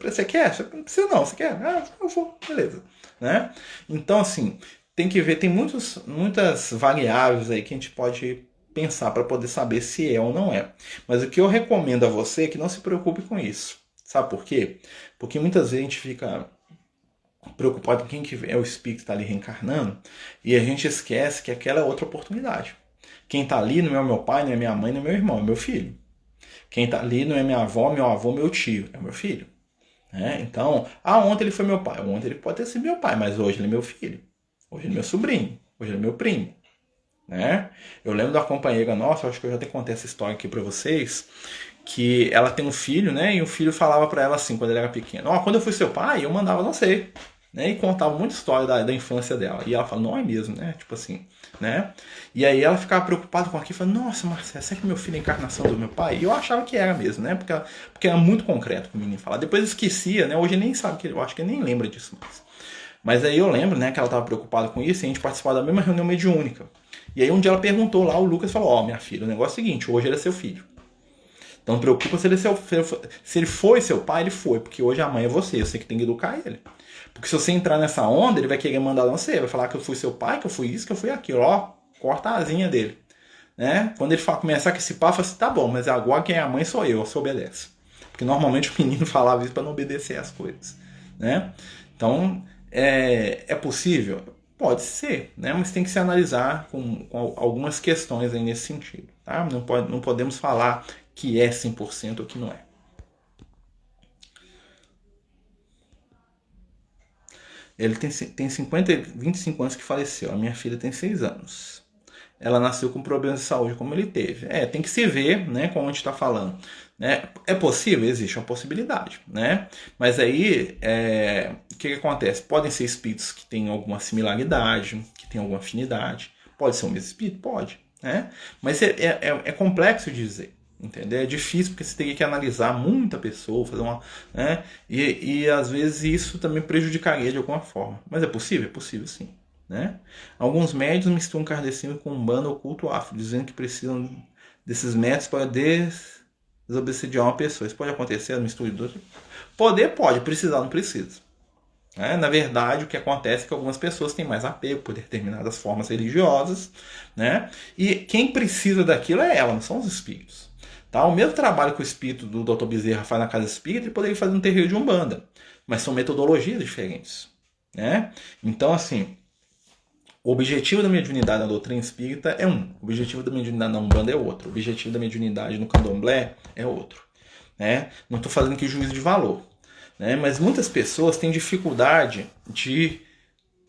Você quer? Você não precisa não, você quer? Eu vou, beleza. Né? Então, assim, tem que ver, tem muitas variáveis aí que a gente pode pensar para poder saber se é ou não é. Mas o que eu recomendo a você é que não se preocupe com isso. Sabe por quê? Porque muitas vezes a gente fica preocupado com quem que é o espírito que está ali reencarnando e a gente esquece que aquela é outra oportunidade. Quem está ali não é o meu pai, não é minha mãe, não é meu irmão, é meu filho. Quem tá ali não é minha avó, meu avô, meu tio, é o meu filho. Né? Então, ontem ele foi meu pai. Ontem ele pode ter sido meu pai, mas hoje ele é meu filho. Hoje ele é meu sobrinho. Hoje ele é meu primo. Né? Eu lembro da companheira nossa, acho que eu já até contei essa história aqui pra vocês, que ela tem um filho, né? E o filho falava pra ela assim, quando ele era pequeno: ó, quando eu fui seu pai, eu mandava você. Né? E contava muita história da infância dela. E ela fala: não é mesmo, né? Tipo assim, né? E aí ela ficava preocupada com aquilo, falando: nossa, Marcelo, será que meu filho é a encarnação do meu pai? E eu achava que era mesmo, né? Porque era muito concreto o menino falar. Depois esquecia, né? Hoje ele nem sabe, eu acho que ele nem lembra disso mais. Mas aí eu lembro, né, que ela estava preocupada com isso e a gente participava da mesma reunião mediúnica. E aí um dia ela perguntou lá, o Lucas falou: ó, minha filha, o negócio é o seguinte, hoje ele é seu filho. Então não preocupa se ele, se ele foi seu pai, ele foi, porque hoje a mãe é você que tem que educar ele. Porque se você entrar nessa onda, ele vai querer mandar você, vai falar que eu fui seu pai, que eu fui isso, que eu fui aquilo, ó, corta a asinha dele. Né? Quando ele começar com esse papo, fala assim: tá bom, mas agora quem é a mãe sou eu, você obedece. Porque normalmente o menino falava isso para não obedecer as coisas. Né? Então, é possível? Pode ser, né? Mas tem que se analisar com algumas questões aí nesse sentido. Tá? Não podemos falar que é 100% ou que não é. Ele tem 25 anos que faleceu. A minha filha tem 6 anos. Ela nasceu com problemas de saúde como ele teve. Tem que se ver, né, como a gente está falando. Né? É possível? Existe uma possibilidade. Né? Mas aí, o que acontece? Podem ser espíritos que têm alguma similaridade, que têm alguma afinidade. Pode ser o mesmo espírito? Pode. Né? Mas é complexo de dizer. Entendeu? É difícil porque você teria que analisar muita pessoa, fazer uma. Né? E às vezes isso também prejudicaria de alguma forma. Mas é possível? É possível sim. Né? Alguns médios misturam kardecino com umbanda ou culto afro, dizendo que precisam desses métodos para desobsediar uma pessoa. Isso pode acontecer, mistura de dois. Poder pode, precisar não precisa. Né? Na verdade, o que acontece é que algumas pessoas têm mais apego por determinadas formas religiosas, né? E quem precisa daquilo é ela, não são os espíritos. Tá? O mesmo trabalho que o espírito do Dr. Bezerra faz na casa espírita, ele poderia fazer no terreiro de Umbanda, mas são metodologias diferentes. Né? Então, assim, o objetivo da mediunidade na doutrina espírita é um, o objetivo da mediunidade na Umbanda é outro, o objetivo da mediunidade no candomblé é outro. Né? Não estou fazendo aqui juízo de valor, né? Mas muitas pessoas têm dificuldade de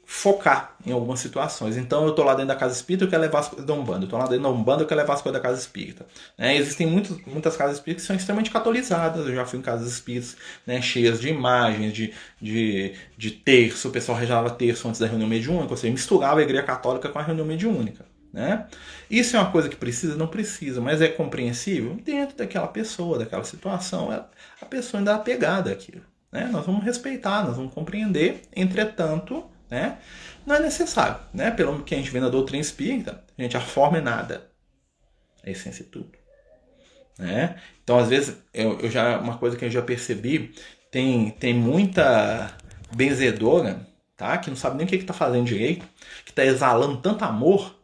focar em algumas situações. Então eu estou lá dentro da casa espírita, eu quero levar as coisas da Umbanda. Eu estou lá dentro da Umbanda, eu quero levar as coisas da casa espírita. Né? Existem muitas casas espíritas que são extremamente catolizadas. Eu já fui em casas espíritas, né, cheias de imagens, de terço. O pessoal regelava terço antes da reunião mediúnica, ou seja, misturava a igreja católica com a reunião mediúnica. Né? Isso é uma coisa que precisa? Não precisa, mas é compreensível? Dentro daquela pessoa, daquela situação, a pessoa ainda é apegada àquilo. Né? Nós vamos respeitar, nós vamos compreender, entretanto, né? Não é necessário, né? Pelo que a gente vê na doutrina espírita, a forma é nada, a essência é tudo. Né? Então, às vezes, uma coisa que eu já percebi, tem muita benzedora, tá? Que não sabe nem o que está fazendo direito, que está exalando tanto amor,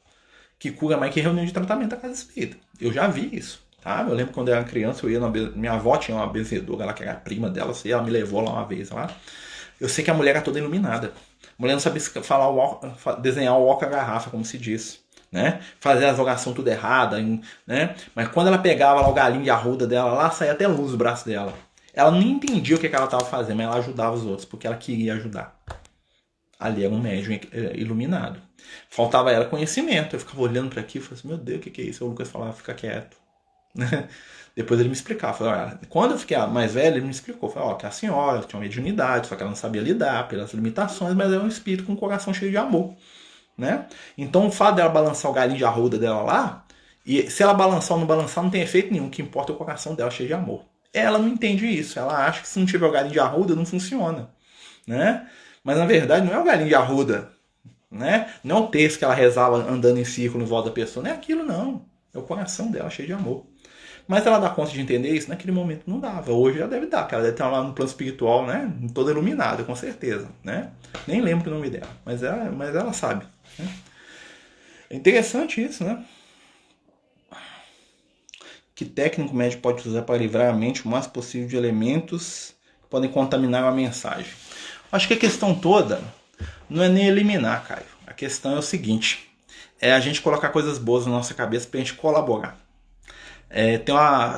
que cura mais que reunião de tratamento da casa espírita. Eu já vi isso. Tá? Eu lembro quando eu era criança, minha avó tinha uma benzedora, ela que era a prima dela, assim, ela me levou lá uma vez lá. Eu sei que a mulher era toda iluminada. A mulher não sabia desenhar o óculos à garrafa, como se diz. Né? Fazer as orações tudo errada. Né? Mas quando ela pegava lá o galinho de arruda dela, lá saía até luz do braço dela. Ela nem entendia o que ela estava fazendo, mas ela ajudava os outros, porque ela queria ajudar. Ali era um médium iluminado. Faltava ela conhecimento. Eu ficava olhando para aquilo e falava assim: meu Deus, o que é isso? O Lucas falava: fica quieto. Depois ele me explicava. Falei, quando eu fiquei mais velho, ele me explicou. Falei, que a senhora tinha uma mediunidade, só que ela não sabia lidar pelas limitações, mas era um espírito com um coração cheio de amor. Né? Então o fato dela balançar o galinho de arruda dela lá, e se ela balançar ou não balançar, não tem efeito nenhum. O que importa é o coração dela cheio de amor. Ela não entende isso. Ela acha que se não tiver o galinho de arruda, não funciona. Né? Mas na verdade não é o galinho de arruda. Né? Não é o texto que ela rezava andando em círculo em volta da pessoa. Não é aquilo, não. É o coração dela cheio de amor. Mas ela dá conta de entender isso? Naquele momento não dava. Hoje já deve dar, porque ela deve estar lá no plano espiritual, né? Toda iluminada, com certeza. Né? Nem lembro o nome dela, mas ela sabe. Né? É interessante isso, né? Que técnico médico pode usar para livrar a mente o mais possível de elementos que podem contaminar a mensagem? Acho que a questão toda não é nem eliminar, Caio. A questão é o seguinte: é a gente colocar coisas boas na nossa cabeça para a gente colaborar.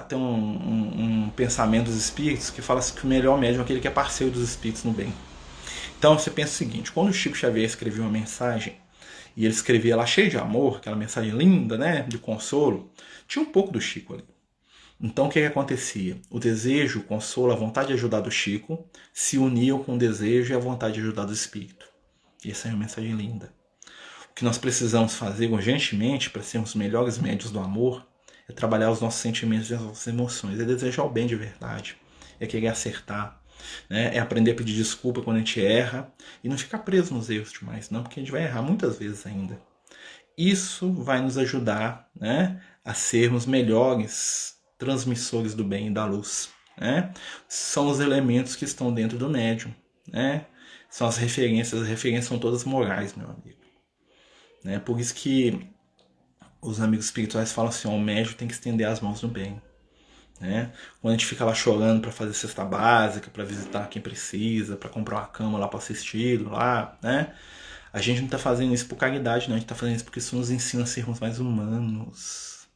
Tem um pensamento dos espíritos que fala assim que o melhor médium é aquele que é parceiro dos espíritos no bem. Então você pensa o seguinte, quando o Chico Xavier escrevia uma mensagem, e ele escrevia lá cheio de amor, aquela mensagem linda, né, de consolo, tinha um pouco do Chico ali. Então o que acontecia? O desejo, o consolo, a vontade de ajudar do Chico se uniam com o desejo e a vontade de ajudar do Espírito. E essa é uma mensagem linda. O que nós precisamos fazer urgentemente para sermos melhores médios do amor é trabalhar os nossos sentimentos e as nossas emoções, é desejar o bem de verdade, é querer acertar, né? É aprender a pedir desculpa quando a gente erra e não ficar preso nos erros demais, não, porque a gente vai errar muitas vezes ainda. Isso vai nos ajudar, né, a sermos melhores transmissores do bem e da luz. Né? São os elementos que estão dentro do médium. Né? São as referências são todas morais, meu amigo. Né? Por isso que os amigos espirituais falam assim, ó, o médium tem que estender as mãos no bem. Né? Quando a gente fica lá chorando para fazer cesta básica, para visitar quem precisa, para comprar uma cama lá para assistir lá, né? A gente não está fazendo isso por caridade, não. A gente está fazendo isso porque isso nos ensina a sermos mais humanos.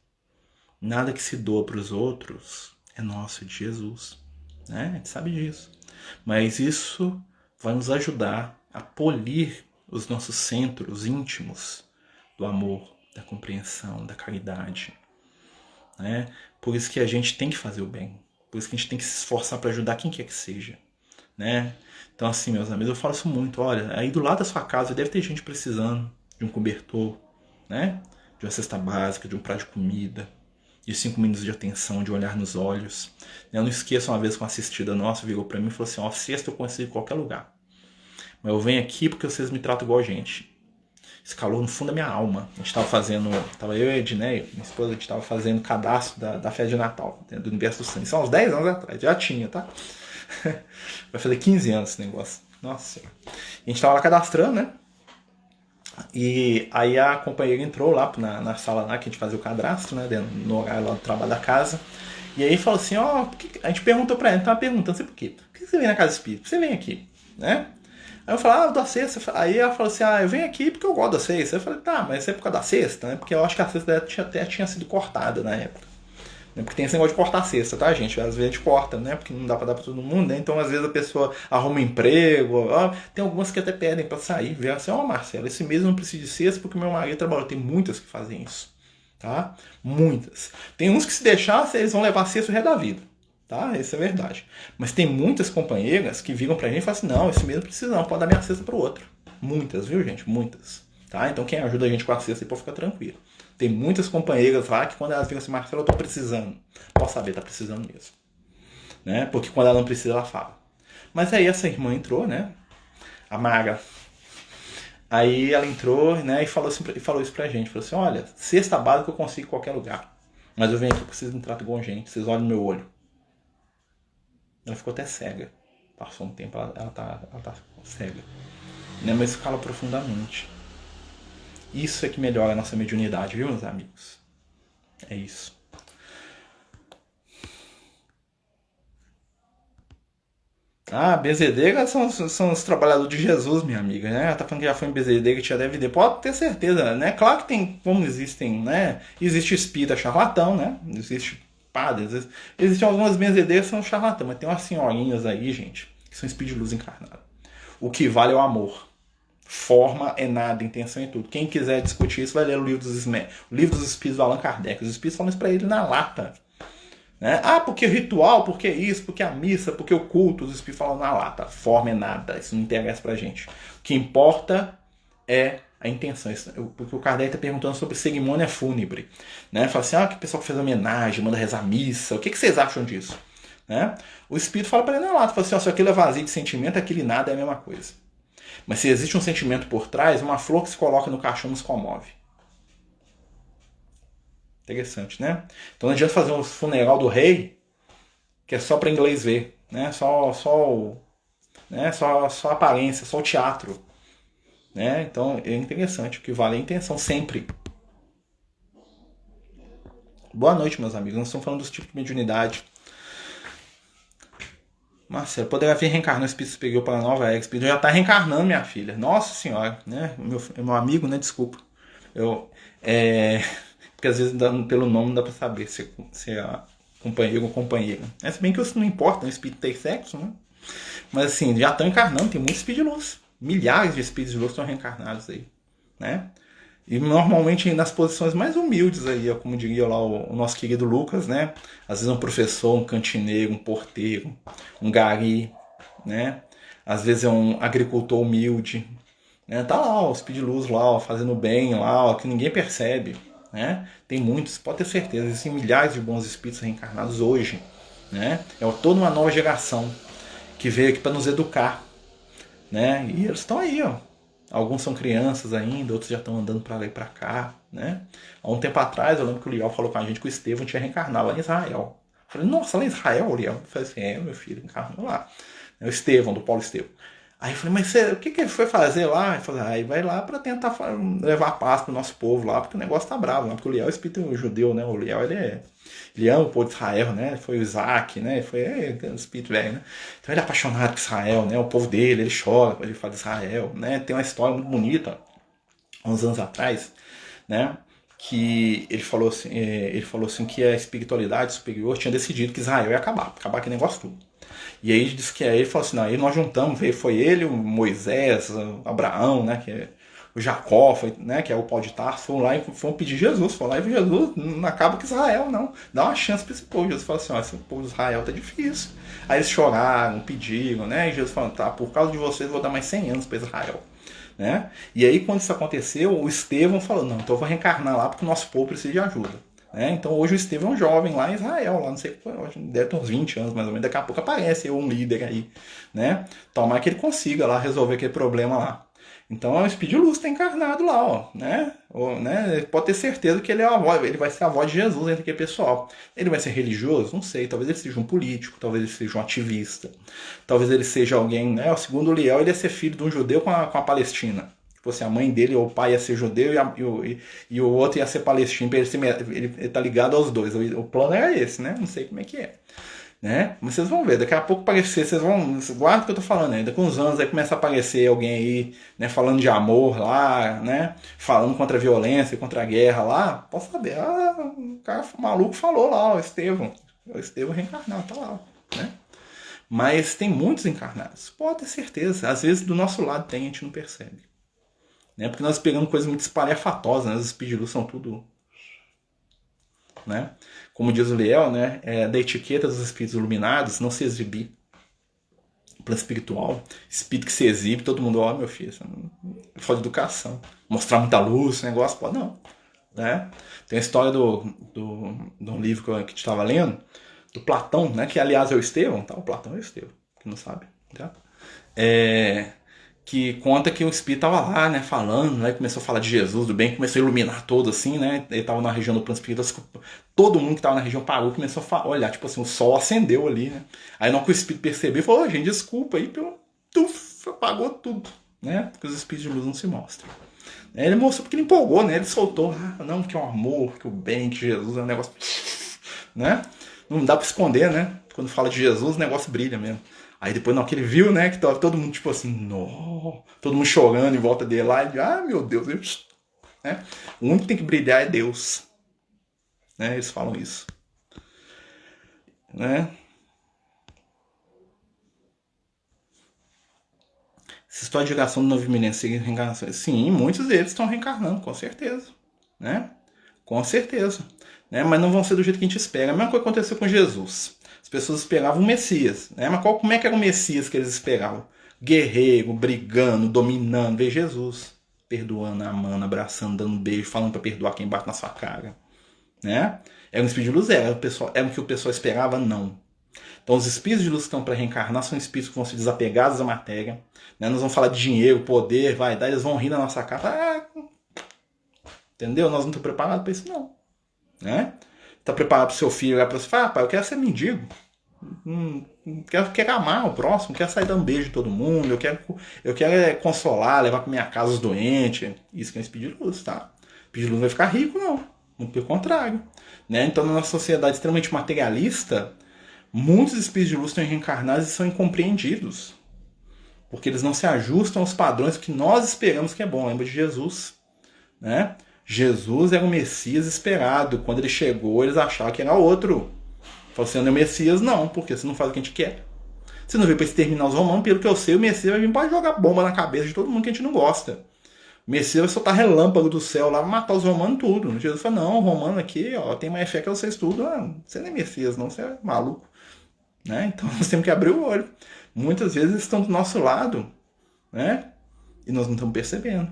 Nada que se doa para os outros é nosso, é de Jesus. Né? A gente sabe disso. Mas isso vai nos ajudar a polir os nossos centros íntimos do amor, da compreensão, da caridade. Né? Por isso que a gente tem que fazer o bem. Por isso que a gente tem que se esforçar para ajudar quem quer que seja. Né? Então assim, meus amigos, eu falo isso muito. Olha, aí do lado da sua casa deve ter gente precisando de um cobertor, né? De uma cesta básica, de um prato de comida, de 5 minutos de atenção, de olhar nos olhos. Eu não esqueço, uma vez que uma assistida nossa virou para mim e falou assim, ó, cesta eu consigo em qualquer lugar. Mas eu venho aqui porque vocês me tratam igual gente. Esse calor no fundo da minha alma. A gente estava fazendo, tava eu e a Edneia, minha esposa, a gente estava fazendo cadastro da festa de Natal, do Universo do Sangue. Isso há uns 10 anos atrás, já tinha, tá? Vai fazer 15 anos esse negócio. Nossa. A gente tava lá cadastrando, né? E aí a companheira entrou lá na sala lá que a gente fazia o cadastro, né? No horário lá do trabalho da casa. E aí falou assim, ó, a gente perguntou pra ela, tava perguntando, sei por quê? Por que você vem na casa espírita? Você vem aqui, né? Aí eu falei, eu dou a cesta. Aí ela falou assim, eu venho aqui porque eu gosto da cesta. Eu falei, tá, mas é por causa da cesta, né? Porque eu acho que a cesta dela até tinha sido cortada na época. Porque tem esse negócio de cortar a cesta, tá, gente? Às vezes a gente corta, né? Porque não dá pra dar pra todo mundo, né? Então, às vezes a pessoa arruma um emprego. Tem algumas que até pedem pra sair. Vê assim, Marcelo, esse mês eu não preciso de cesta porque meu marido trabalha. Tem muitas que fazem isso, tá? Muitas. Tem uns que se deixar, eles vão levar a cesta o resto da vida, tá? Isso é verdade. Mas tem muitas companheiras que viram pra gente e falam assim, não, esse mês não precisa não, pode dar minha cesta pro outro. Muitas, viu, gente? Muitas. Tá? Então quem ajuda a gente com a cesta aí pode ficar tranquilo. Tem muitas companheiras lá que quando elas ficam assim, Marcelo, eu tô precisando. Posso saber, tá precisando mesmo. Né? Porque quando ela não precisa, ela fala. Mas aí essa irmã entrou, né? A Mara. Aí ela entrou, né, e falou isso pra gente. Falou assim, olha, cesta básica eu consigo em qualquer lugar. Mas eu venho aqui porque vocês me tratam igual gente. Vocês olham no meu olho. Ela ficou até cega. Passou um tempo, ela tá cega. Né? Mas fala profundamente. Isso é que melhora a nossa mediunidade, viu, meus amigos? É isso. Bezedeira são os trabalhadores de Jesus, minha amiga, né? Ela tá falando que já foi em Bezedeira, que já deve ter. Pode ter certeza, né? Claro que tem, como existem, né? Existe espírita charlatão, né? Existe padre, existem algumas benzedeiras que são charlatão, mas tem umas senhorinhas aí, gente, que são espíritos de luz encarnado. O que vale é o amor. Forma é nada, intenção é tudo. Quem quiser discutir isso vai ler o livro dos Espíritos do Allan Kardec. Os Espíritos falam isso pra ele na lata. Né? Porque ritual, porque isso, porque a missa, porque o culto, os Espíritos falam na lata. Forma é nada, isso não interessa pra gente. O que importa é a intenção. Porque o Kardec está perguntando sobre cerimônia fúnebre. Né? Fala assim, que o pessoal que fez homenagem, manda rezar missa, o que vocês acham disso? Né? O Espírito fala para ele na lata, fala assim, se aquilo é vazio de sentimento, aquilo e nada é a mesma coisa. Mas se existe um sentimento por trás, uma flor que se coloca no caixão nos comove. Interessante, né? Então não adianta fazer um funeral do rei, que é só para inglês ver, né? Só a aparência, só o teatro. Né? Então é interessante, o que vale é a intenção, sempre. Boa noite, meus amigos. Nós estamos falando dos tipos de mediunidade. Marcelo, poderá vir reencarnar o espírito superior para a nova era. O espírito já está reencarnando, minha filha. Nossa senhora, né? Meu amigo, né? Desculpa. porque às vezes pelo nome não dá pra saber se é companheiro ou companheira. É, se bem que isso não importa, o espírito tem sexo, né? Mas assim, já estão encarnando, tem muitos espíritos de luz. Milhares de espíritos de luz estão reencarnados aí, né? E normalmente nas posições mais humildes aí, como diria lá o nosso querido Lucas, né? Às vezes um professor, um cantineiro, um porteiro, um gari, né? Às vezes é um agricultor humilde, né? Tá lá, ó, os espírito de luz lá, ó, fazendo bem lá, ó, que ninguém percebe, né? Tem muitos, pode ter certeza, existem milhares de bons espíritos reencarnados hoje, né? É toda uma nova geração que veio aqui para nos educar, né? E eles estão aí, ó. Alguns são crianças ainda, outros já estão andando para lá e para cá, né? Há um tempo atrás, eu lembro que o Liel falou com a gente que o Estevão tinha reencarnado lá em Israel. Eu falei, nossa, lá em Israel, Liel? Eu falei assim, meu filho, encarnou lá. É o Estevão, do Paulo Estevão. Aí eu falei, mas o que ele foi fazer lá? Ele falou, aí vai lá para tentar levar paz pro nosso povo lá, porque o negócio tá bravo, né? Porque o Liel é espírito judeu, né? O Liel, ele ama o povo de Israel, né? Foi o Isaac, né? Foi o espírito velho, né? Então ele é apaixonado por Israel, né? O povo dele, ele chora quando ele fala de Israel, né? Tem uma história muito bonita, uns anos atrás, né? Que ele falou assim que a espiritualidade superior tinha decidido que Israel ia acabar aquele negócio tudo. E aí disse que aí ele falou assim, não, aí nós juntamos, foi ele, o Moisés, o Abraão, né, que é o Jacó, né, que é o pau de Tarso, foram lá e foram pedir Jesus, foram lá e Jesus não acaba com Israel, não, dá uma chance para esse povo. Jesus falou assim, ó, esse povo de Israel tá difícil. Aí eles choraram, pediram, né, e Jesus falou, tá, por causa de vocês eu vou dar mais 100 anos para Israel. Né? E aí quando isso aconteceu, o Estevão falou, não, então eu vou reencarnar lá porque o nosso povo precisa de ajuda. Né? Então hoje o Estevão é um jovem lá em Israel, lá não sei, deve ter uns 20 anos mais ou menos, daqui a pouco aparece um líder aí. Né? Tomara que ele consiga lá resolver aquele problema lá. Então é o Espírito de Luz está encarnado lá, ó, né? Pode ter certeza que ele é a voz, ele vai ser a voz de Jesus entre aquele pessoal. Ele vai ser religioso? Não sei, talvez ele seja um político, talvez ele seja um ativista, talvez ele seja alguém, né? Segundo o Liel, ele ia ser filho de um judeu com a Palestina. Tipo assim, a mãe dele ou o pai ia ser judeu e o outro ia ser palestino, ele tá ligado aos dois. O plano era esse, né? Não sei como é que é. Né? Mas vocês vão ver, daqui a pouco aparecer, guarda o que eu tô falando aí, daqui a uns anos aí começa a aparecer alguém aí, né, falando de amor lá, né, falando contra a violência, contra a guerra lá, posso saber, o cara maluco falou lá, o Estevão reencarnado, tá lá, né? Mas tem muitos encarnados, pode ter certeza, às vezes do nosso lado tem, a gente não percebe, né, porque nós pegamos coisas muito espalhafatosas, né, os espíritos de luz são tudo, né? Como diz o Liel, né, da etiqueta dos espíritos iluminados, não se exibir. Plano espiritual, espírito que se exibe, todo mundo, ó, meu filho, falta de educação. Mostrar muita luz, esse negócio, pode não. Né? Tem a história de um livro que a gente estava lendo, do Platão, né, que aliás é o Estevão, tá? O Platão é o Estevão, que não sabe. Tá? Que conta que o espírito estava lá, né, falando, né, começou a falar de Jesus, do bem, começou a iluminar todo assim, né, ele estava na região do plano espiritual, todo mundo que estava na região parou, começou a olhar, tipo assim, o sol acendeu ali, né, aí não que o espírito percebeu, falou, oh, gente, desculpa aí, apagou tudo, né, porque os espíritos de luz não se mostram. Ele mostrou porque ele empolgou, né, ele soltou, não, que é o amor, que o bem, que Jesus é um negócio, né, não dá para esconder, né, quando fala de Jesus o negócio brilha mesmo. Aí depois, não, que ele viu, né, que tava todo mundo, tipo assim, no, todo mundo chorando em volta dele lá, ele, meu Deus, né? O único que tem que brilhar é Deus. Né? Eles falam isso. Né? Essa história de geração do novo milenio, reencarnação, sim, muitos deles estão reencarnando, com certeza. Né? Com certeza. Né? Mas não vão ser do jeito que a gente espera. A mesma coisa aconteceu com Jesus. As pessoas esperavam o Messias, né? Mas como é que era o Messias que eles esperavam? Guerreiro, brigando, dominando. Vê Jesus perdoando, amando, abraçando, dando um beijo, falando para perdoar quem bate na sua cara, né? Era um espírito de luz, era o que o pessoal esperava? Não. Então os espíritos de luz que estão para reencarnar são espíritos que vão se desapegados da matéria, né? Nós vamos falar de dinheiro, poder, vaidade, eles vão rir na nossa cara. Entendeu? Nós não estamos preparados para isso, não. Né? Tá preparado pro seu filho, para você falar, pai, eu quero ser mendigo. Quero amar o próximo, quero sair dando beijo em todo mundo, eu quero consolar, levar para minha casa os doentes. Isso que é espírito de luz, tá? O espírito de luz não vai ficar rico, não. Muito pelo contrário. Né? Então, na nossa sociedade extremamente materialista, muitos espíritos de luz estão reencarnados e são incompreendidos. Porque eles não se ajustam aos padrões que nós esperamos que é bom. Lembra de Jesus? Né? Jesus era o Messias esperado. Quando ele chegou, eles achavam que era outro. Falou assim, não é o Messias não, porque você não faz o que a gente quer. Você não veio para exterminar os romanos, pelo que eu sei, o Messias vai vir para jogar bomba na cabeça de todo mundo que a gente não gosta. O Messias vai soltar relâmpago do céu lá, matar os romanos tudo. Jesus falou, não, o romano aqui, ó, tem mais fé que vocês tudo. Ah, você não é Messias não, você é maluco. Né? Então nós temos que abrir o olho. Muitas vezes eles estão do nosso lado, né? E nós não estamos percebendo.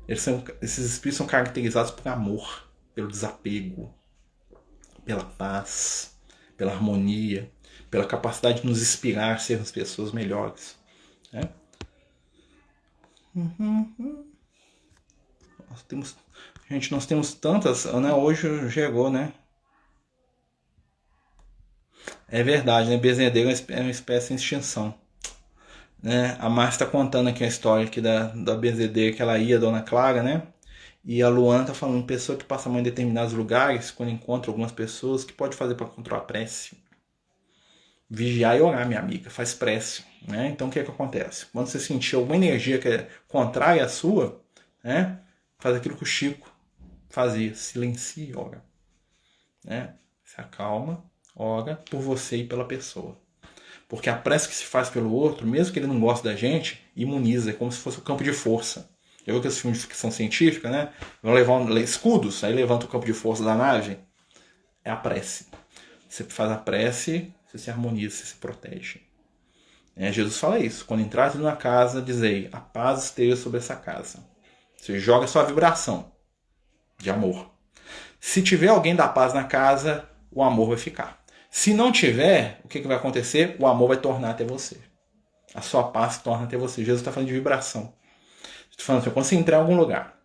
Esses espíritos são caracterizados por amor, pelo desapego, pela paz, pela harmonia, pela capacidade de nos inspirar a sermos pessoas melhores. Né? Nós temos tantas, né? Hoje chegou, né? É verdade, né? Bezendeiro é uma espécie em extinção. Né? A Márcia está contando aqui a história aqui da benzedeira que ela ia, a Dona Clara, né? E a Luana tá falando, pessoa que passa a mão em determinados lugares, quando encontra algumas pessoas, que pode fazer para controlar a prece? Vigiar e orar, minha amiga, faz prece. Né? Então o que é que acontece? Quando você sentir alguma energia que é contrária à sua, né? Faz aquilo que o Chico fazia, silencia e ora. Né? Se acalma, ora por você e pela pessoa. Porque a prece que se faz pelo outro, mesmo que ele não goste da gente, imuniza, é como se fosse o campo de força. Eu que esse filme de ficção científica, né? Vão levar escudos, aí levanta o campo de força da nave. É a prece. Você faz a prece, você se harmoniza, você se protege. Jesus fala isso. Quando entrares numa casa, dizei, a paz esteja sobre essa casa. Você joga a sua vibração de amor. Se tiver alguém da paz na casa, o amor vai ficar. Se não tiver, o que vai acontecer? O amor vai tornar até você. A sua paz torna até você. Jesus está falando de vibração. Estou falando assim, quando você entrar em algum lugar,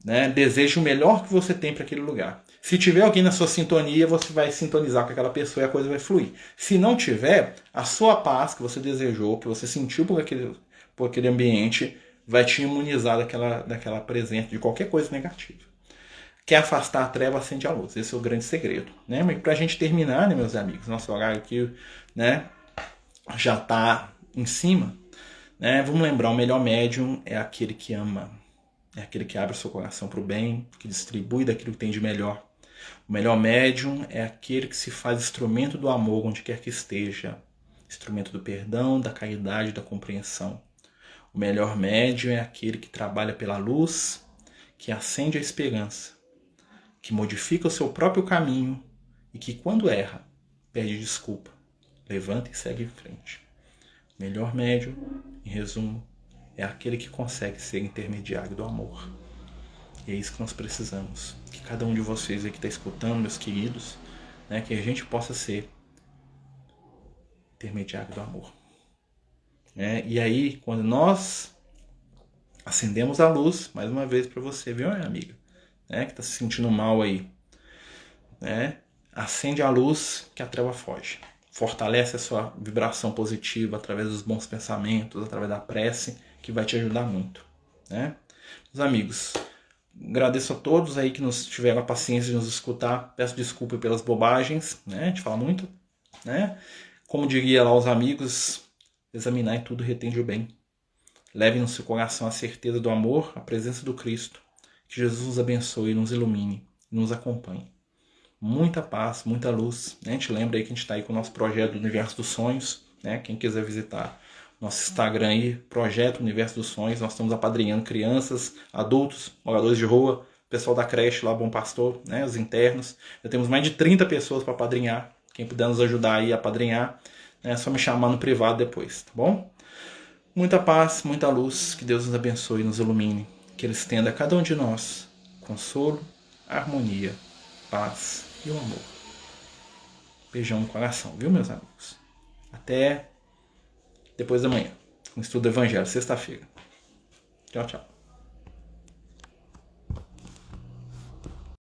né, deseje o melhor que você tem para aquele lugar. Se tiver alguém na sua sintonia, você vai sintonizar com aquela pessoa e a coisa vai fluir. Se não tiver, a sua paz que você desejou, que você sentiu por aquele ambiente, vai te imunizar daquela presença, de qualquer coisa negativa. Quer afastar a treva, acende a luz. Esse é o grande segredo. Né? Mas para a gente terminar, né, meus amigos, nosso horário aqui, né, já está em cima. Né? Vamos lembrar, o melhor médium é aquele que ama. É aquele que abre o seu coração para o bem, que distribui daquilo que tem de melhor. O melhor médium é aquele que se faz instrumento do amor onde quer que esteja. Instrumento do perdão, da caridade, da compreensão. O melhor médium é aquele que trabalha pela luz, que acende a esperança, que modifica o seu próprio caminho e que, quando erra, pede desculpa, levanta e segue em frente. O melhor médium, em resumo, é aquele que consegue ser intermediário do amor. E é isso que nós precisamos. Que cada um de vocês aí que está escutando, meus queridos, né, que a gente possa ser intermediário do amor. E aí, quando nós acendemos a luz, mais uma vez para você, viu, minha amiga? Que está se sentindo mal aí. Acende a luz que a treva foge. Fortalece a sua vibração positiva através dos bons pensamentos, através da prece, que vai te ajudar muito. Meus amigos, agradeço a todos aí que nos tiveram a paciência de nos escutar. Peço desculpa pelas bobagens, a gente fala muito. Como diria lá os amigos, examinar e tudo retende o bem. Leve no seu coração a certeza do amor, a presença do Cristo. Que Jesus nos abençoe, nos ilumine, nos acompanhe. Muita paz, muita luz. A gente lembra aí que a gente está aí com o nosso projeto do Universo dos Sonhos. Quem quiser visitar nosso Instagram aí, Projeto Universo dos Sonhos. Nós estamos apadrinhando crianças, adultos, moradores de rua, pessoal da creche lá, Bom Pastor, os internos. Já temos mais de 30 pessoas para apadrinhar. Quem puder nos ajudar aí a apadrinhar, é só me chamar no privado depois, tá bom? Muita paz, muita luz. Que Deus nos abençoe e nos ilumine. Que Ele estenda a cada um de nós consolo, harmonia, paz e o amor. Beijão no coração, viu, meus amigos? Até depois da manhã, com o estudo do Evangelho, sexta-feira. Tchau, tchau.